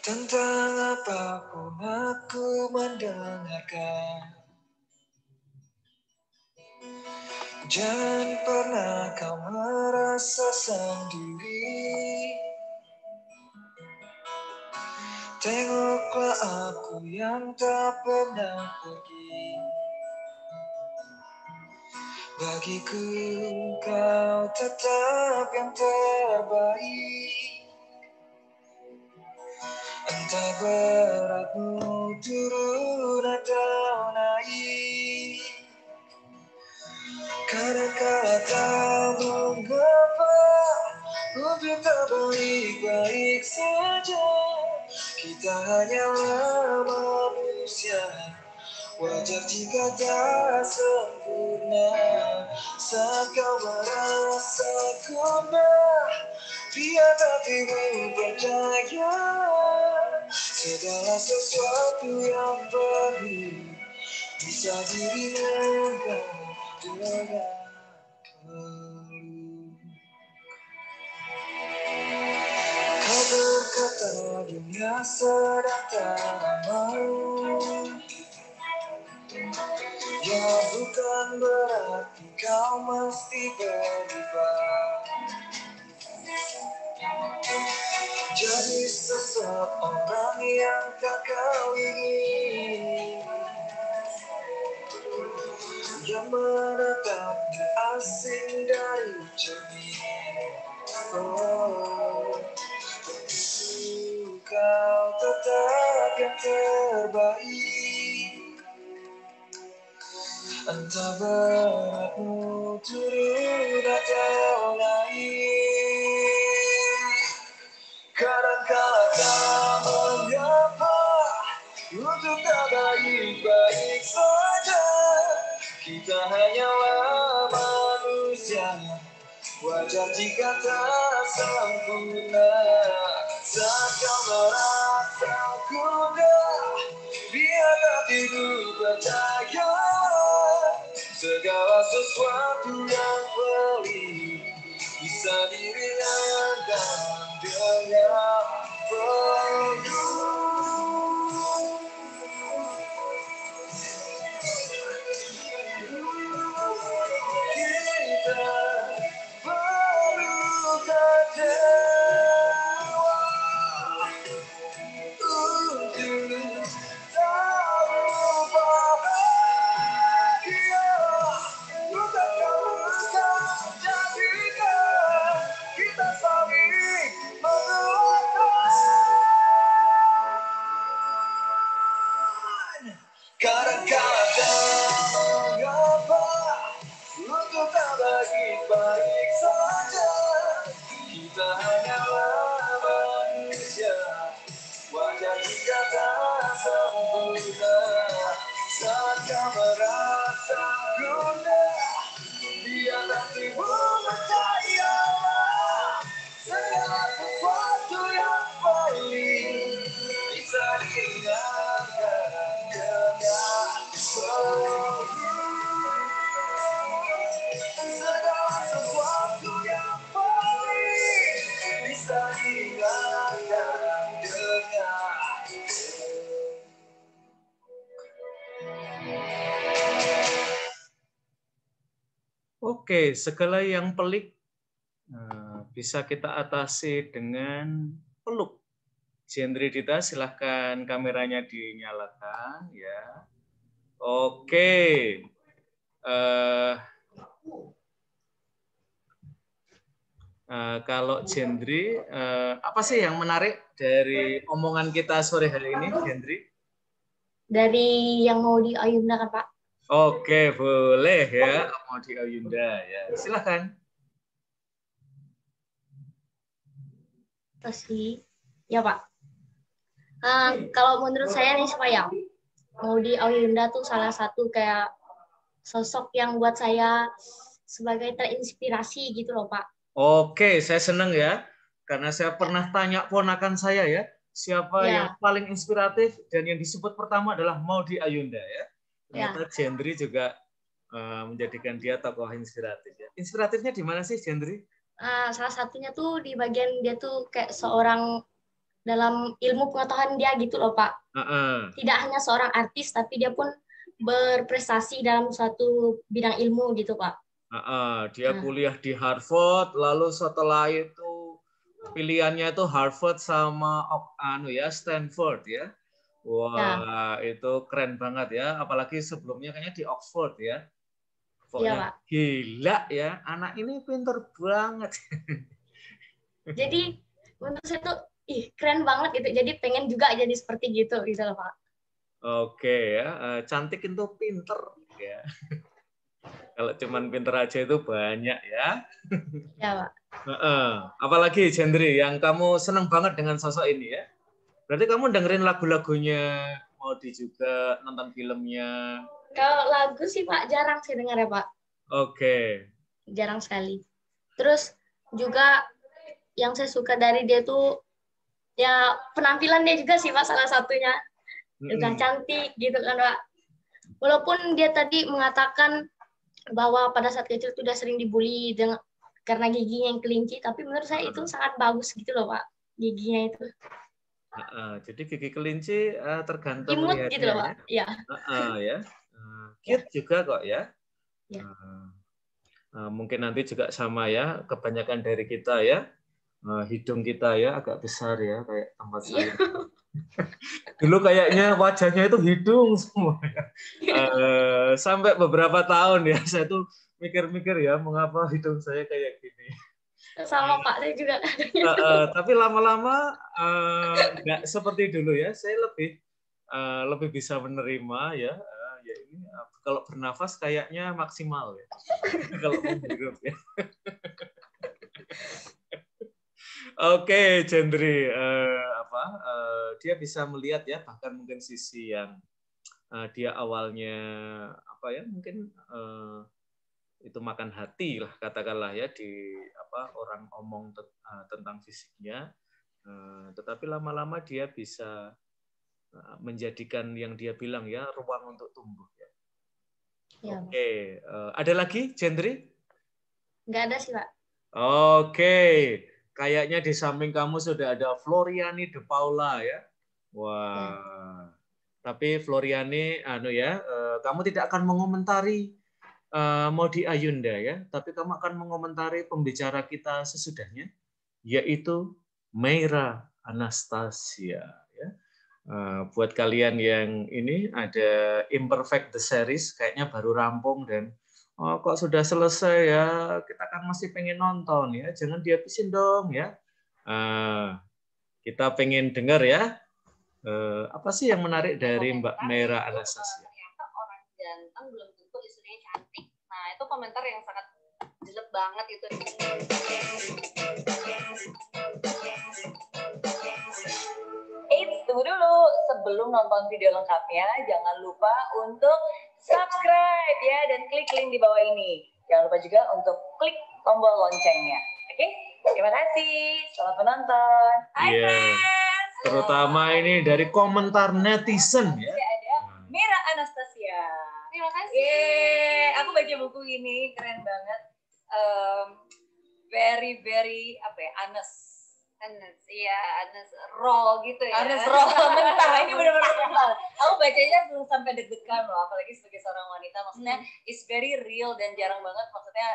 Speaker 13: tentang apapun aku mendengarkan. Jangan pernah kau merasa sendiri. Tengoklah aku yang tak pernah pergi. Bagiku kau tetap yang terbaik. Entah beratmu turun atau naik. Kadang-kadang tak mengapa untuk tak baik-baik saja. Kita hanyalah manusia, wajar jika tak sempurna. Saat kau merasa gundah, biar hatimu percaya segala sesuatu yang perlu bisa diringankan dengan peluk. Kau berkata dunia sedang tak mau. Ya bukan berarti kau mesti berubah. Jadi seseorang yang tak kau ingin, yang menatap asing dari cermin. Oh, kau tetap yang terbaik. Entah beratmu turun atau naik. Kadang-kadang mengapa untuk tak baik-baik saja. Kita hanyalah manusia, wajar jika tak sempurna. Saat kau merasa gundah, biar hatimu percaya segala sesuatu yang pelik bisa diringankan dengan peluk. Kita perlukan dewa untuk tahu bahagia. Bukan bukan jadikan kita saling mendoakan. Kadang-kadang mengapa untuk tak baik-baik saja. Kita hanyalah manusia, wajar jika tak sempurna. Saat kau merasa gundah, biar hatimu percayalah segala sesuatu yang pelik bisa diringankan dengan peluk. Segala sesuatu yang pelik bisa diringankan dengan
Speaker 2: Oke, segala yang pelik bisa kita atasi dengan peluk. Jendri Dita, silahkan kameranya dinyalakan ya. Oke. Kalau Jendri, apa sih yang menarik dari omongan kita sore hari ini, Jendri?
Speaker 12: Dari yang mau di Ayunda kan, Pak?
Speaker 2: Oke, boleh ya, mau di Ayunda ya. Silahkan.
Speaker 12: Terus ya Pak. Kalau menurut saya nih supaya mau di Ayunda tuh salah satu kayak sosok yang buat saya sebagai terinspirasi gitu loh Pak.
Speaker 2: Oke, saya senang ya. Karena saya pernah tanya ponakan saya ya, siapa yang paling inspiratif, dan yang disebut pertama adalah Maudy Ayunda ya. Ternyata Jendri juga menjadikan dia tokoh inspiratif ya. Inspiratifnya di mana sih Jendri?
Speaker 12: Salah satunya tuh di bagian dia tuh kayak seorang dalam ilmu pengetahuan dia gitu loh Pak. Tidak hanya seorang artis, tapi dia pun berprestasi dalam suatu bidang ilmu gitu Pak.
Speaker 2: Dia kuliah di Harvard, lalu setelah itu pilihannya itu Harvard sama Stanford ya. Wah, itu keren banget ya. Apalagi sebelumnya kayaknya di Oxford ya. Pokoknya gila ya, anak ini pinter banget.
Speaker 12: Jadi menurut saya tuh keren banget gitu. Jadi pengen juga jadi seperti gitu loh Pak.
Speaker 2: Oke ya, cantik itu pinter ya. Kalau cuman pinter aja itu banyak ya.
Speaker 12: Ya Pak.
Speaker 2: Apalagi Jendri yang kamu seneng banget dengan sosok ini ya. Berarti kamu dengerin lagu-lagunya Maudy juga, nonton filmnya.
Speaker 12: Kalau lagu sih Pak jarang sih dengar ya Pak.
Speaker 2: Oke.
Speaker 12: Jarang sekali. Terus juga yang saya suka dari dia tuh ya penampilan dia juga sih Pak, salah satunya. Udah cantik gitu kan Pak. Walaupun dia tadi mengatakan bahwa pada saat kecil tuh udah sering dibully karena giginya yang kelinci, tapi menurut saya itu sangat bagus gitu loh Pak, giginya itu.
Speaker 2: Jadi gigi kelinci tergantung
Speaker 12: imut gitu loh Pak.
Speaker 2: Ya. Cute juga kok ya. Mungkin nanti juga sama ya, kebanyakan dari kita ya, hidung kita ya agak besar ya, kayak tempat saya. Dulu kayaknya wajahnya itu hidung semua. Sampai beberapa tahun ya, saya tuh mikir-mikir ya, mengapa hidung saya kayak gini.
Speaker 12: Sama Pak, saya juga.
Speaker 2: Tapi lama-lama nggak seperti dulu ya, saya lebih bisa menerima ya. Ya ini kalau bernafas kayaknya maksimal ya. Kalau menghirup ya. Oke, Jendri, dia bisa melihat ya, bahkan mungkin sisi yang dia awalnya mungkin itu makan hati lah katakanlah ya, di orang omong tentang fisiknya, tetapi lama-lama dia bisa menjadikan yang dia bilang ya ruang untuk tumbuh ya. Oke, ada lagi Jendri?
Speaker 12: Nggak ada sih Pak.
Speaker 2: Oke. Kayaknya di samping kamu sudah ada Floriani De Paula ya. Wah. Tapi Floriani kamu tidak akan mengomentari Maudy Ayunda ya, tapi kamu akan mengomentari pembicara kita sesudahnya, yaitu Meira Anastasia ya. Buat kalian yang ini ada Imperfect the Series, kayaknya baru rampung dan kok sudah selesai ya, kita kan masih pengen nonton ya, jangan dihabisin dong ya. Kita pengen dengar ya, apa sih yang menarik dari Mbak Meira Anastasia?
Speaker 14: Ternyata orang ganteng belum tentu istrinya cantik. Nah itu komentar yang sangat jelek banget itu. Tunggu dulu, sebelum nonton video lengkapnya, jangan lupa untuk subscribe ya, dan klik link di bawah ini. Jangan lupa juga untuk klik tombol loncengnya. Oke? Terima kasih. Selamat menonton. Hai friends.
Speaker 2: Terutama ini dari komentar netizen ya.
Speaker 14: Ada Meira Anastasia. Terima kasih. Aku baca buku ini, keren banget. Very honest. Honest raw gitu ya. Honest raw mentah. Ini benar-benar mentah. Aku bacanya belum sampai deg-degan loh, apalagi sebagai seorang wanita. Maksudnya it's very real dan jarang banget. Maksudnya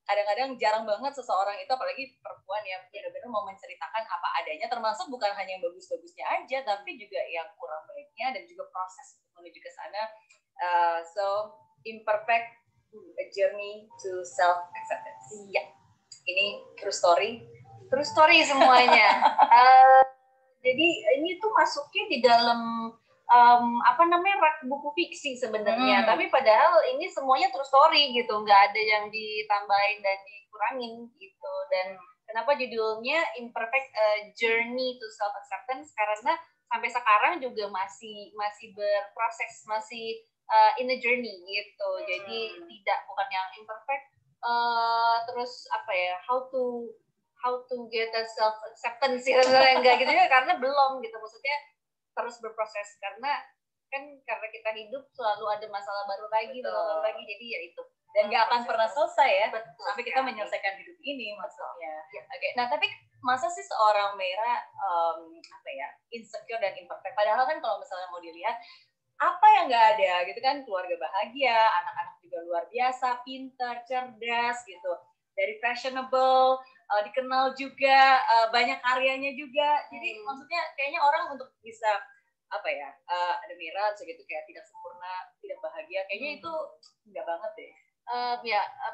Speaker 14: kadang-kadang jarang banget seseorang itu, apalagi perempuan ya, benar-benar mau menceritakan apa adanya, termasuk bukan hanya yang bagus-bagusnya aja, tapi juga yang kurang baiknya dan juga proses menuju ke sana. So imperfect, a journey to self acceptance. Iya, ini true story. Terus story semuanya. Jadi ini tuh masuknya di dalam rak buku fiksi sebenarnya. Tapi padahal ini semuanya true story gitu, nggak ada yang ditambahin dan dikurangin gitu. Dan kenapa judulnya Imperfect Journey to Self Acceptance? Karena sampai sekarang juga masih berproses, masih in a journey gitu. Jadi bukan yang imperfect. Terus apa ya, how to get a self acceptance gitu, enggak gitu ya, karena belum gitu, maksudnya terus berproses karena kita hidup selalu ada masalah baru lagi, jadi ya itu,
Speaker 15: dan nggak akan pernah selesai ya.
Speaker 14: Betul,
Speaker 15: sampai kita menyelesaikan hidup ini maksudnya.
Speaker 14: Ya.
Speaker 15: Oke, nah tapi masa sih seorang Meira insecure dan imperfect, padahal kan kalau misalnya mau dilihat apa yang nggak ada gitu kan, keluarga bahagia, anak-anak juga luar biasa, pintar, cerdas gitu, dari fashionable, dikenal juga, banyak karyanya juga. Jadi maksudnya kayaknya orang untuk bisa ada Meira segitu kayak tidak sempurna, tidak bahagia, kayaknya itu nggak banget deh.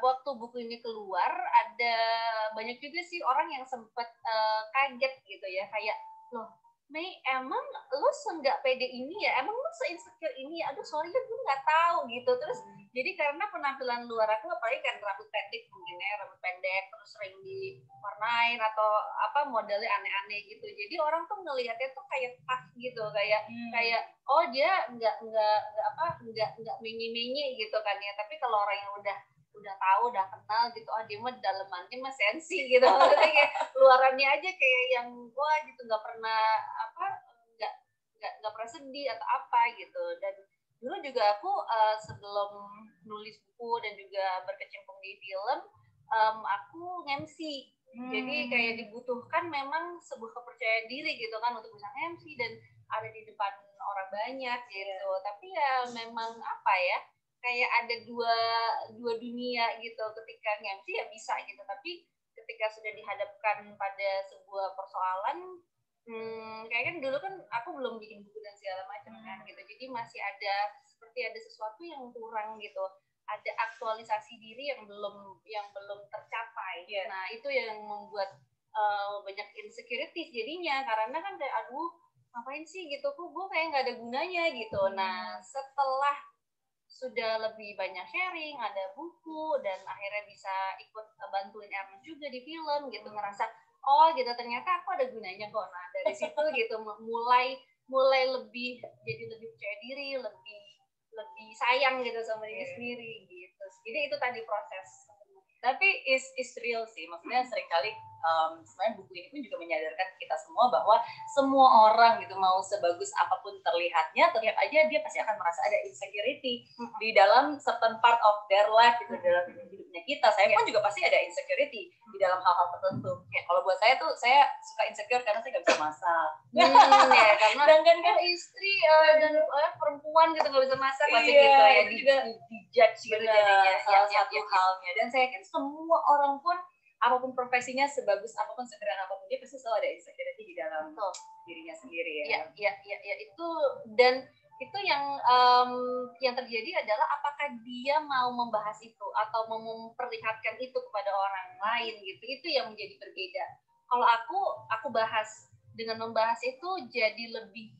Speaker 14: Waktu buku ini keluar ada banyak juga sih orang yang sempat kaget gitu ya, kayak loh Mei, emang lu se-nggak pede ini ya? Emang lu se-insecure ini ya? Aduh, sorry ya, gue nggak tahu gitu. Terus, jadi karena penampilan luar aku, apalagi kan rambut pendek mungkin ya, rambut pendek, terus sering diwarnain atau modelnya aneh-aneh gitu. Jadi orang tuh ngelihatnya tuh kayak tough gitu, kayak oh dia nggak menye-menye gitu kan ya. Tapi kalau orang yang udah tahu, udah kenal gitu, dia mah dalemannya mah sensi gitu, maksudnya kayak luarannya aja kayak yang wah gitu, nggak pernah sedih atau apa gitu. Dan dulu juga aku sebelum nulis buku dan juga berkecimpung di film, aku MC. Jadi kayak dibutuhkan memang sebuah kepercayaan diri gitu kan untuk bisa MC dan ada di depan orang banyak gitu. Tapi ya memang kayak ada dua dunia gitu. Ketika MC ya bisa gitu, tapi ketika sudah dihadapkan pada sebuah persoalan, kayak kan dulu kan aku belum bikin buku dan segala macam kan gitu, jadi masih ada sesuatu yang kurang gitu, ada aktualisasi diri yang belum tercapai. Nah itu yang membuat banyak insecurities jadinya, karena kan kayak aduh ngapain sih gitu, gue kayak nggak ada gunanya gitu. Nah setelah sudah lebih banyak sharing, ada buku, dan akhirnya bisa ikut bantuin Ernest juga di film gitu, ngerasa oh gitu ternyata aku ada gunanya kok. Nah dari situ gitu mulai jadi lebih percaya diri, lebih sayang gitu sama diri sendiri gitu. Jadi itu tadi proses.
Speaker 15: Tapi is real sih, maksudnya seringkali sebenarnya buku ini pun juga menyadarkan kita semua bahwa semua orang gitu, mau sebagus apapun terlihatnya, tetap aja dia pasti akan merasa ada insecurity di dalam certain part of their life gitu, dalam hidupnya kita. Saya pun juga pasti ada insecurity di dalam hal-hal tertentu. Ya, kalau buat saya tuh, saya suka insecure karena saya nggak bisa masak.
Speaker 14: Ya, karena kan istri dan perempuan gitu nggak bisa masak, pasti gitu ya,
Speaker 15: juga dijudge gitu jadinya salah satu halnya. Dan saya yakin semua orang pun apapun profesinya, sebagus apapun, sekeren apapun, dia pasti selalu ada insecurity di dalam dirinya sendiri ya.
Speaker 14: Ya itu, dan itu yang terjadi adalah apakah dia mau membahas itu atau mau memperlihatkan itu kepada orang lain gitu. Itu yang menjadi berbeda. Kalau aku bahas, dengan membahas itu jadi lebih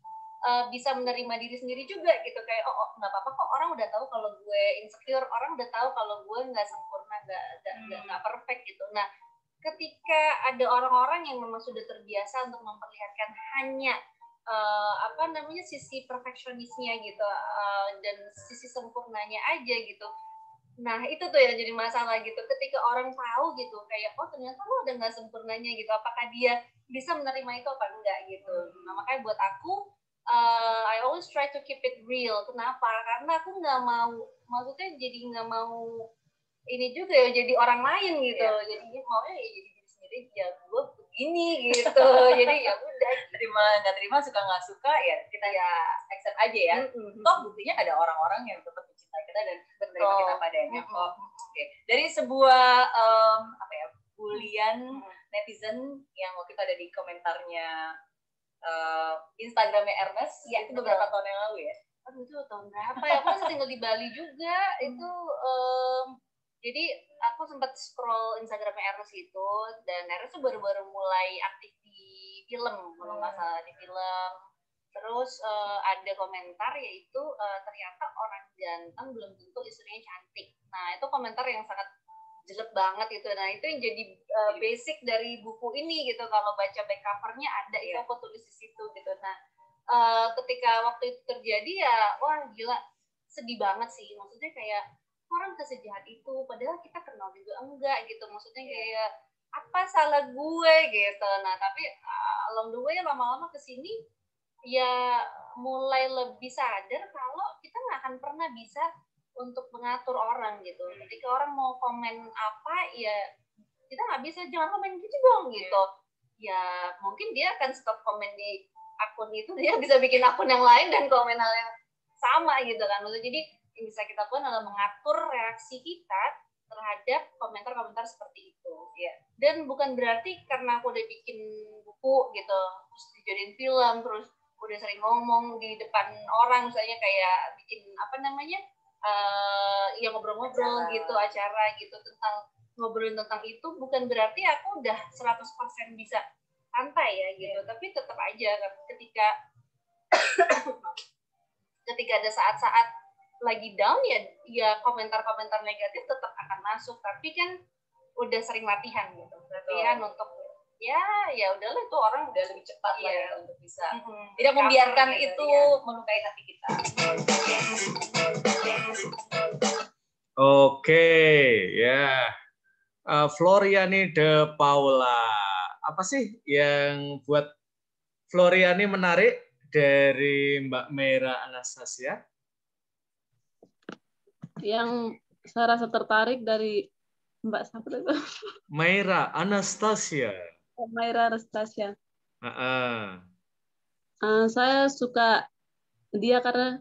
Speaker 14: bisa menerima diri sendiri juga gitu, kayak oh nggak apa-apa kok, orang udah tahu kalau gue insecure, orang udah tahu kalau gue nggak sempurna, nggak perfect gitu. Nah ketika ada orang-orang yang memang sudah terbiasa untuk memperlihatkan hanya sisi perfeksionisnya gitu, dan sisi sempurnanya aja gitu. Nah itu tuh yang jadi masalah gitu, ketika orang tahu gitu kayak oh ternyata lo udah nggak sempurnanya gitu, apakah dia bisa menerima itu apa enggak gitu. Nah makanya buat aku I always try to keep it real. Kenapa? Karena aku nggak mau, maksudnya jadi nggak mau ini juga ya jadi orang lain gitu. Jadi maunya ya jadi diri sendiri, ya gue begini gitu. Jadi ya udah,
Speaker 15: nggak terima, suka nggak suka ya kita ya accept aja ya. Toh buktinya ada orang-orang yang tetap mencintai kita dan menerima kita padanya. Dari sebuah bulian netizen yang waktu itu ada di komentarnya Instagramnya Ernest, itu beberapa tahun yang lalu ya.
Speaker 14: Aduh itu tahun berapa ya? Aku masih tinggal di Bali juga. Itu jadi aku sempat scroll Instagramnya Ernest itu, dan Ernest tuh baru-baru mulai aktif di film, kalau nggak salah di film. Terus ada komentar yaitu ternyata orang ganteng belum tentu istrinya cantik. Nah itu komentar yang sangat jelek banget itu. Nah itu yang jadi basic dari buku ini gitu. Kalau baca back covernya ada, itu aku tulis di situ gitu. Nah ketika waktu itu terjadi ya wah gila,
Speaker 15: sedih banget sih. Maksudnya kayak orang sejahat itu, padahal kita kenal juga enggak gitu. Maksudnya kayak apa salah gue gitu. Nah tapi along the way lama-lama kesini ya mulai lebih sadar kalau kita nggak akan pernah bisa untuk mengatur orang gitu. Ketika orang mau komen apa ya kita nggak bisa, jangan komen gitu dong gitu. Ya mungkin dia akan stop komen di akun itu, dia bisa bikin akun yang lain dan komen hal yang sama gitu kan. Maksudnya jadi yang bisa kita lakukan adalah mengatur reaksi kita terhadap komentar-komentar seperti itu ya. Dan bukan berarti karena aku udah bikin buku gitu terus dijadiin film, terus udah sering ngomong di depan orang misalnya kayak bikin apa namanya ya ngobrol-ngobrol gitu, acara gitu tentang ngobrolin tentang itu, bukan berarti aku udah 100% bisa santai ya gitu. Tapi tetap aja ketika ada saat-saat lagi down ya komentar-komentar negatif tetap akan masuk, tapi kan udah sering latihan gitu, latihan untuk ya udahlah, itu orang udah lebih cepat lah ya untuk bisa tidak membiarkan itu melukai hati kita.
Speaker 2: Oke, ya. Floriani de Paula, apa sih yang buat Floriani menarik dari Mbak Meira Anastasia?
Speaker 16: Yang saya rasa tertarik dari Mbak siapa itu?
Speaker 2: Meira Anastasia.
Speaker 16: Meira Anastasia.
Speaker 2: Saya
Speaker 16: suka dia karena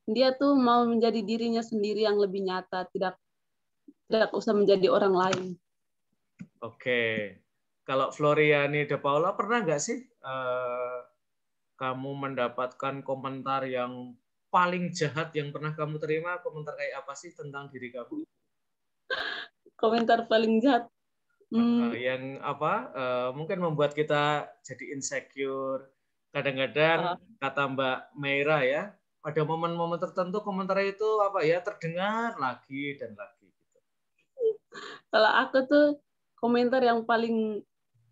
Speaker 16: dia tuh mau menjadi dirinya sendiri yang lebih nyata, tidak usah menjadi orang lain.
Speaker 2: Oke. Kalau Floriani de Paula, pernah nggak sih kamu mendapatkan komentar yang paling jahat yang pernah kamu terima? Komentar kayak apa sih tentang diri kamu?
Speaker 16: Komentar paling jahat.
Speaker 2: Yang apa? Mungkin membuat kita jadi insecure. Kadang-kadang kata Mbak Meira ya, pada momen-momen tertentu komentar itu apa ya terdengar lagi dan lagi. Gitu.
Speaker 16: Kalau aku tuh komentar yang paling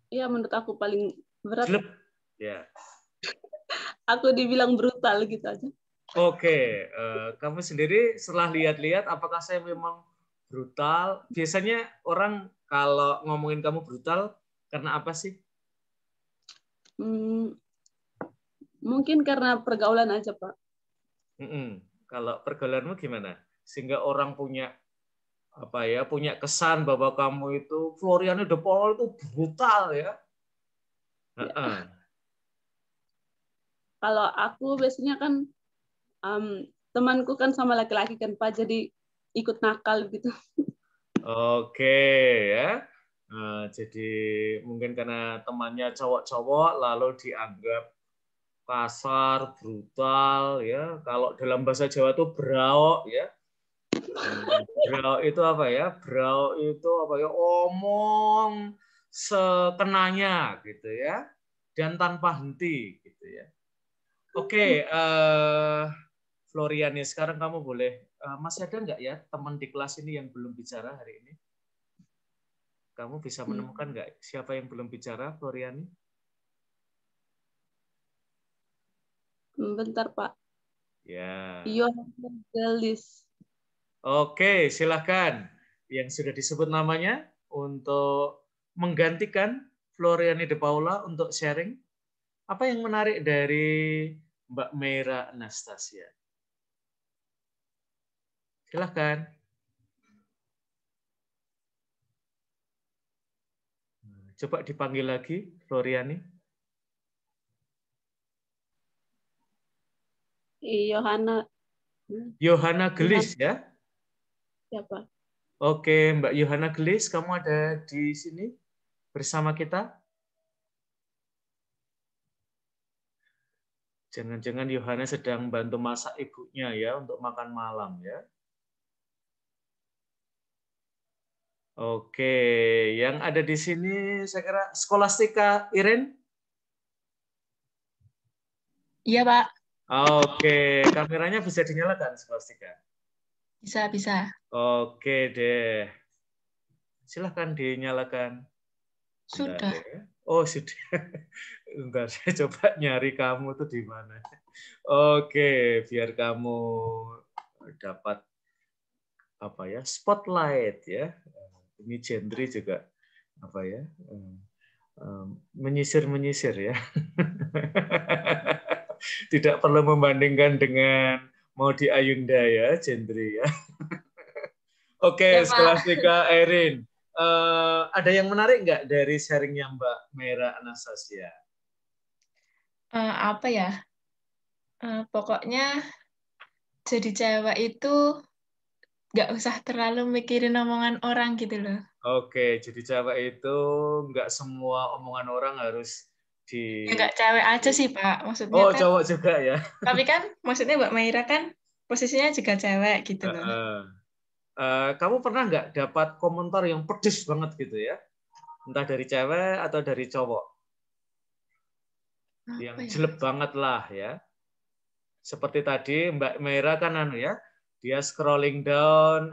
Speaker 16: ya menurut aku paling berat.
Speaker 2: Ya.
Speaker 16: Aku dibilang brutal gitu aja.
Speaker 2: Oke, kamu sendiri setelah lihat-lihat apakah saya memang brutal? Biasanya orang kalau ngomongin kamu brutal karena apa sih?
Speaker 16: Mungkin karena pergaulan aja, Pak.
Speaker 2: Kalau pergaulanmu gimana? Sehingga orang punya apa ya? Punya kesan bahwa kamu itu Floriani de Paula itu brutal ya?
Speaker 16: Kalau aku biasanya kan temanku kan sama laki-laki kan Pak, jadi ikut nakal gitu.
Speaker 2: Oke ya. Jadi mungkin karena temannya cowok-cowok lalu dianggap kasar, brutal ya. Kalau dalam bahasa Jawa tuh braok ya. Braok itu apa ya? Braok itu apa ya? Omong sekenanya gitu ya. Dan tanpa henti gitu ya. Oke, Floriani, sekarang kamu boleh, masih ada nggak ya teman di kelas ini yang belum bicara hari ini? Kamu bisa menemukan nggak siapa yang belum bicara, Floriani?
Speaker 16: Bentar, Pak.
Speaker 2: Ya.
Speaker 16: Yohana Gelis.
Speaker 2: Oke, silakan. Yang sudah disebut namanya untuk menggantikan Floriani de Paula untuk sharing. Apa yang menarik dari Mbak Meira Anastasia? Silakan. Coba dipanggil lagi, Floriani. Yohana Gelis ya?
Speaker 16: Siapa?
Speaker 2: Oke, Mbak Yohana Gelis, kamu ada di sini bersama kita? Jangan-jangan Yohana sedang bantu masak ibunya ya untuk makan malam ya. Oke, yang ada di sini saya kira Skolastika Iren?
Speaker 17: Iya, Pak.
Speaker 2: Oke, kameranya bisa dinyalakan Skolastika?
Speaker 17: Bisa.
Speaker 2: Oke deh. Silahkan dinyalakan.
Speaker 17: Sudah.
Speaker 2: Oh, sudah. Bentar, saya coba nyari kamu tuh di mana. Oke, biar kamu dapat apa ya, spotlight ya. Ini Jendri juga apa ya, menyisir ya. Tidak perlu membandingkan dengan Maudy Ayunda ya, Jendri ya. Oke,
Speaker 17: Ya, Pak.
Speaker 2: Scholastica Erin. Ada yang menarik nggak dari sharingnya Mbak Mera Anastasia?
Speaker 17: Apa ya? Pokoknya jadi cewek itu nggak usah terlalu mikirin omongan orang gitu loh.
Speaker 2: Oke, jadi cewek itu nggak semua omongan orang harus di...
Speaker 17: Ya nggak cewek aja sih, Pak. Maksudnya
Speaker 2: Oh,
Speaker 17: kan,
Speaker 2: cowok juga ya.
Speaker 17: tapi kan maksudnya Mbak Maira kan posisinya juga cewek gitu loh.
Speaker 2: Kamu pernah nggak dapat komentar yang pedes banget gitu ya? Entah dari cewek atau dari cowok. Yang jelek banget lah ya. Seperti tadi Mbak Mera kan ya, dia scrolling down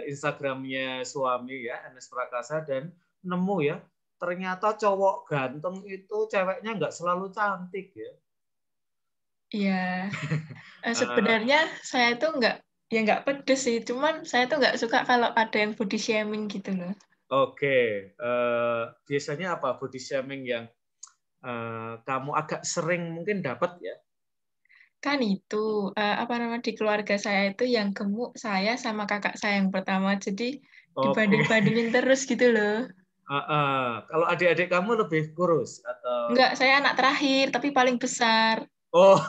Speaker 2: Instagramnya suami ya, Enes Prakasa, dan nemu ya, ternyata cowok ganteng itu ceweknya nggak selalu cantik ya.
Speaker 17: Iya. Sebenarnya saya itu nggak pedes sih, cuman saya tuh nggak suka kalau ada yang body shaming gitu loh.
Speaker 2: Oke, biasanya apa body shaming yang kamu agak sering mungkin dapat ya?
Speaker 17: Kan itu di keluarga saya itu yang gemuk saya sama kakak saya yang pertama, jadi dibanding-bandingin terus gitu loh.
Speaker 2: Kalau adik-adik kamu lebih kurus atau?
Speaker 17: Enggak, saya anak terakhir tapi paling besar.
Speaker 2: Oh,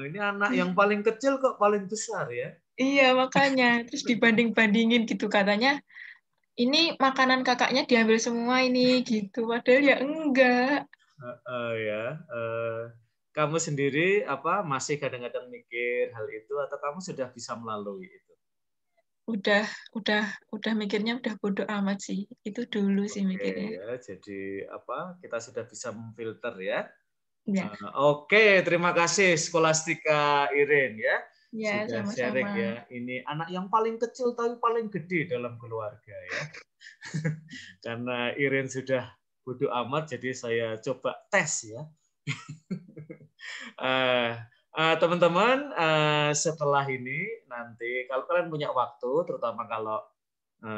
Speaker 2: ini anak yang paling kecil kok paling besar ya?
Speaker 17: Iya, makanya terus dibanding-bandingin gitu, katanya ini makanan kakaknya diambil semua ini gitu, padahal ya enggak.
Speaker 2: Kamu sendiri masih kadang-kadang mikir hal itu atau kamu sudah bisa melalui itu?
Speaker 17: Udah mikirnya udah bodoh amat sih. Itu dulu sih mikirnya.
Speaker 2: Ya, jadi kita sudah bisa memfilter ya.
Speaker 17: Ya.
Speaker 2: Oke, terima kasih Scholastica Irin ya.
Speaker 17: Ya,
Speaker 2: sudah
Speaker 17: sama-sama.
Speaker 2: sharing ya. Ini anak yang paling kecil tapi paling gede dalam keluarga ya. Karena Irin sudah bodoh amat, jadi saya coba tes ya. Teman-teman, setelah ini nanti kalau kalian punya waktu, terutama kalau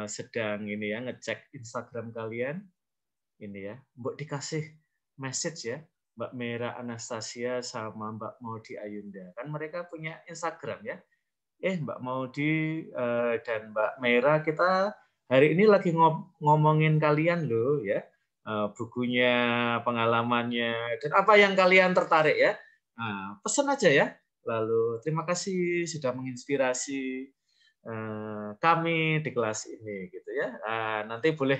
Speaker 2: sedang ini ya ngecek Instagram kalian, ini ya, Mbak dikasih message ya, Mbak Mera Anastasia sama Mbak Maudy Ayunda, kan mereka punya Instagram ya. Mbak Maudy dan Mbak Mera, kita hari ini lagi ngomongin kalian loh ya, bukunya, pengalamannya, dan apa yang kalian tertarik ya. Pesan aja ya. Lalu terima kasih sudah menginspirasi kami di kelas ini gitu ya. Nanti boleh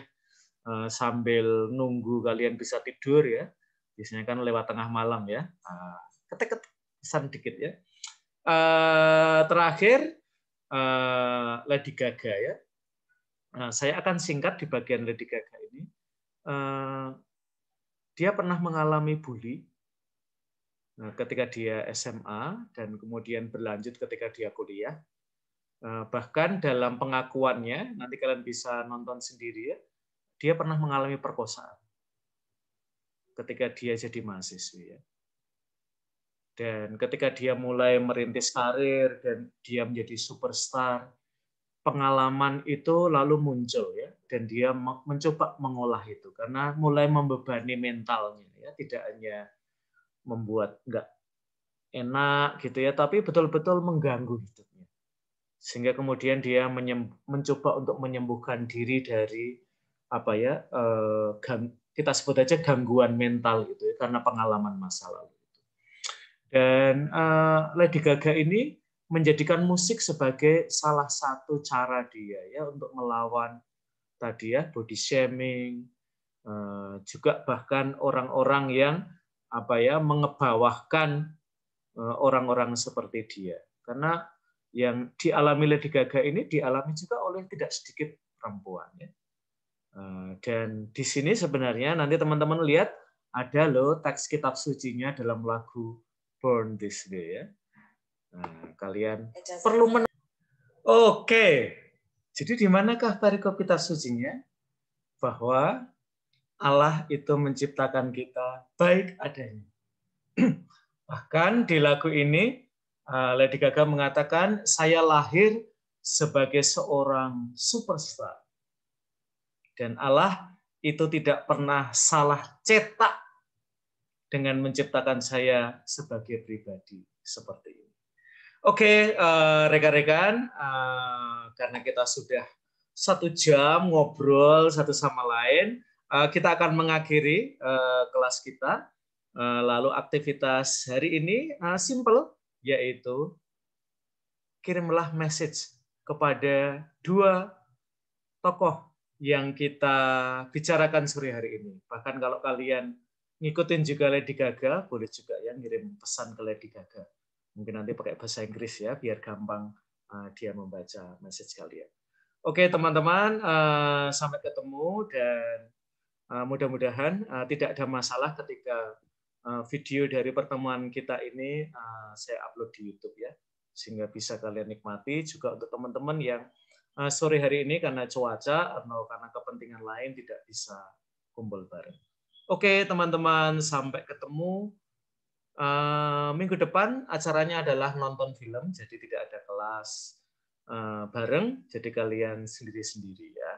Speaker 2: sambil nunggu kalian bisa tidur ya. Biasanya kan lewat tengah malam ya. Ketik-ketik pesan dikit ya. Terakhir Lady Gaga ya. Saya akan singkat di bagian Lady Gaga ini. Dia pernah mengalami bully ketika dia SMA dan kemudian berlanjut ketika dia kuliah. Bahkan dalam pengakuannya, nanti kalian bisa nonton sendiri ya, dia pernah mengalami perkosaan ketika dia jadi mahasiswi ya. Dan ketika dia mulai merintis karir dan dia menjadi superstar, pengalaman itu lalu muncul ya, dan dia mencoba mengolah itu karena mulai membebani mentalnya ya, tidak hanya membuat nggak enak gitu ya, tapi betul-betul mengganggu hidupnya. Sehingga kemudian dia mencoba untuk menyembuhkan diri dari kita sebut aja gangguan mental gitu ya, karena pengalaman masa lalu. Dan Lady Gaga ini menjadikan musik sebagai salah satu cara dia ya untuk melawan tadi ya body shaming, juga bahkan orang-orang yang mengebawahkan orang-orang seperti dia. Karena yang dialami Lady Gaga ini dialami juga oleh tidak sedikit perempuan ya. Dan di sini sebenarnya nanti teman-teman lihat ada loh teks kitab sucinya dalam lagu Born This Way ya. Kalian perlu Oke. Jadi di manakah perikop kitab sucinya? Bahwa Allah itu menciptakan kita baik adanya. Bahkan di lagu ini Lady Gaga mengatakan, saya lahir sebagai seorang superstar. Dan Allah itu tidak pernah salah cetak dengan menciptakan saya sebagai pribadi seperti ini. Oke, rekan-rekan, karena kita sudah 1 jam ngobrol satu sama lain, kita akan mengakhiri kelas kita. Lalu aktivitas hari ini simple, yaitu kirimlah message kepada 2 tokoh yang kita bicarakan sore hari ini. Bahkan kalau kalian ngikutin juga Lady Gaga, boleh juga ya ngirim pesan ke Lady Gaga. Mungkin nanti pakai bahasa Inggris ya, biar gampang dia membaca message kalian. Oke teman-teman, sampai ketemu dan mudah-mudahan tidak ada masalah ketika video dari pertemuan kita ini saya upload di YouTube ya, sehingga bisa kalian nikmati. Juga untuk teman-teman yang sore hari ini karena cuaca atau karena kepentingan lain tidak bisa kumpul bareng. Oke teman-teman, sampai ketemu. Minggu depan acaranya adalah nonton film, jadi tidak ada kelas bareng, jadi kalian sendiri-sendiri ya.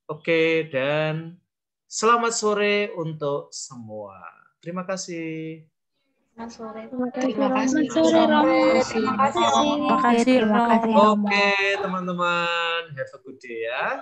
Speaker 2: Oke, dan selamat sore untuk semua. Terima kasih.
Speaker 12: Selamat sore.
Speaker 3: Terima kasih. Terima kasih.
Speaker 2: Oke, teman-teman, have a good day ya.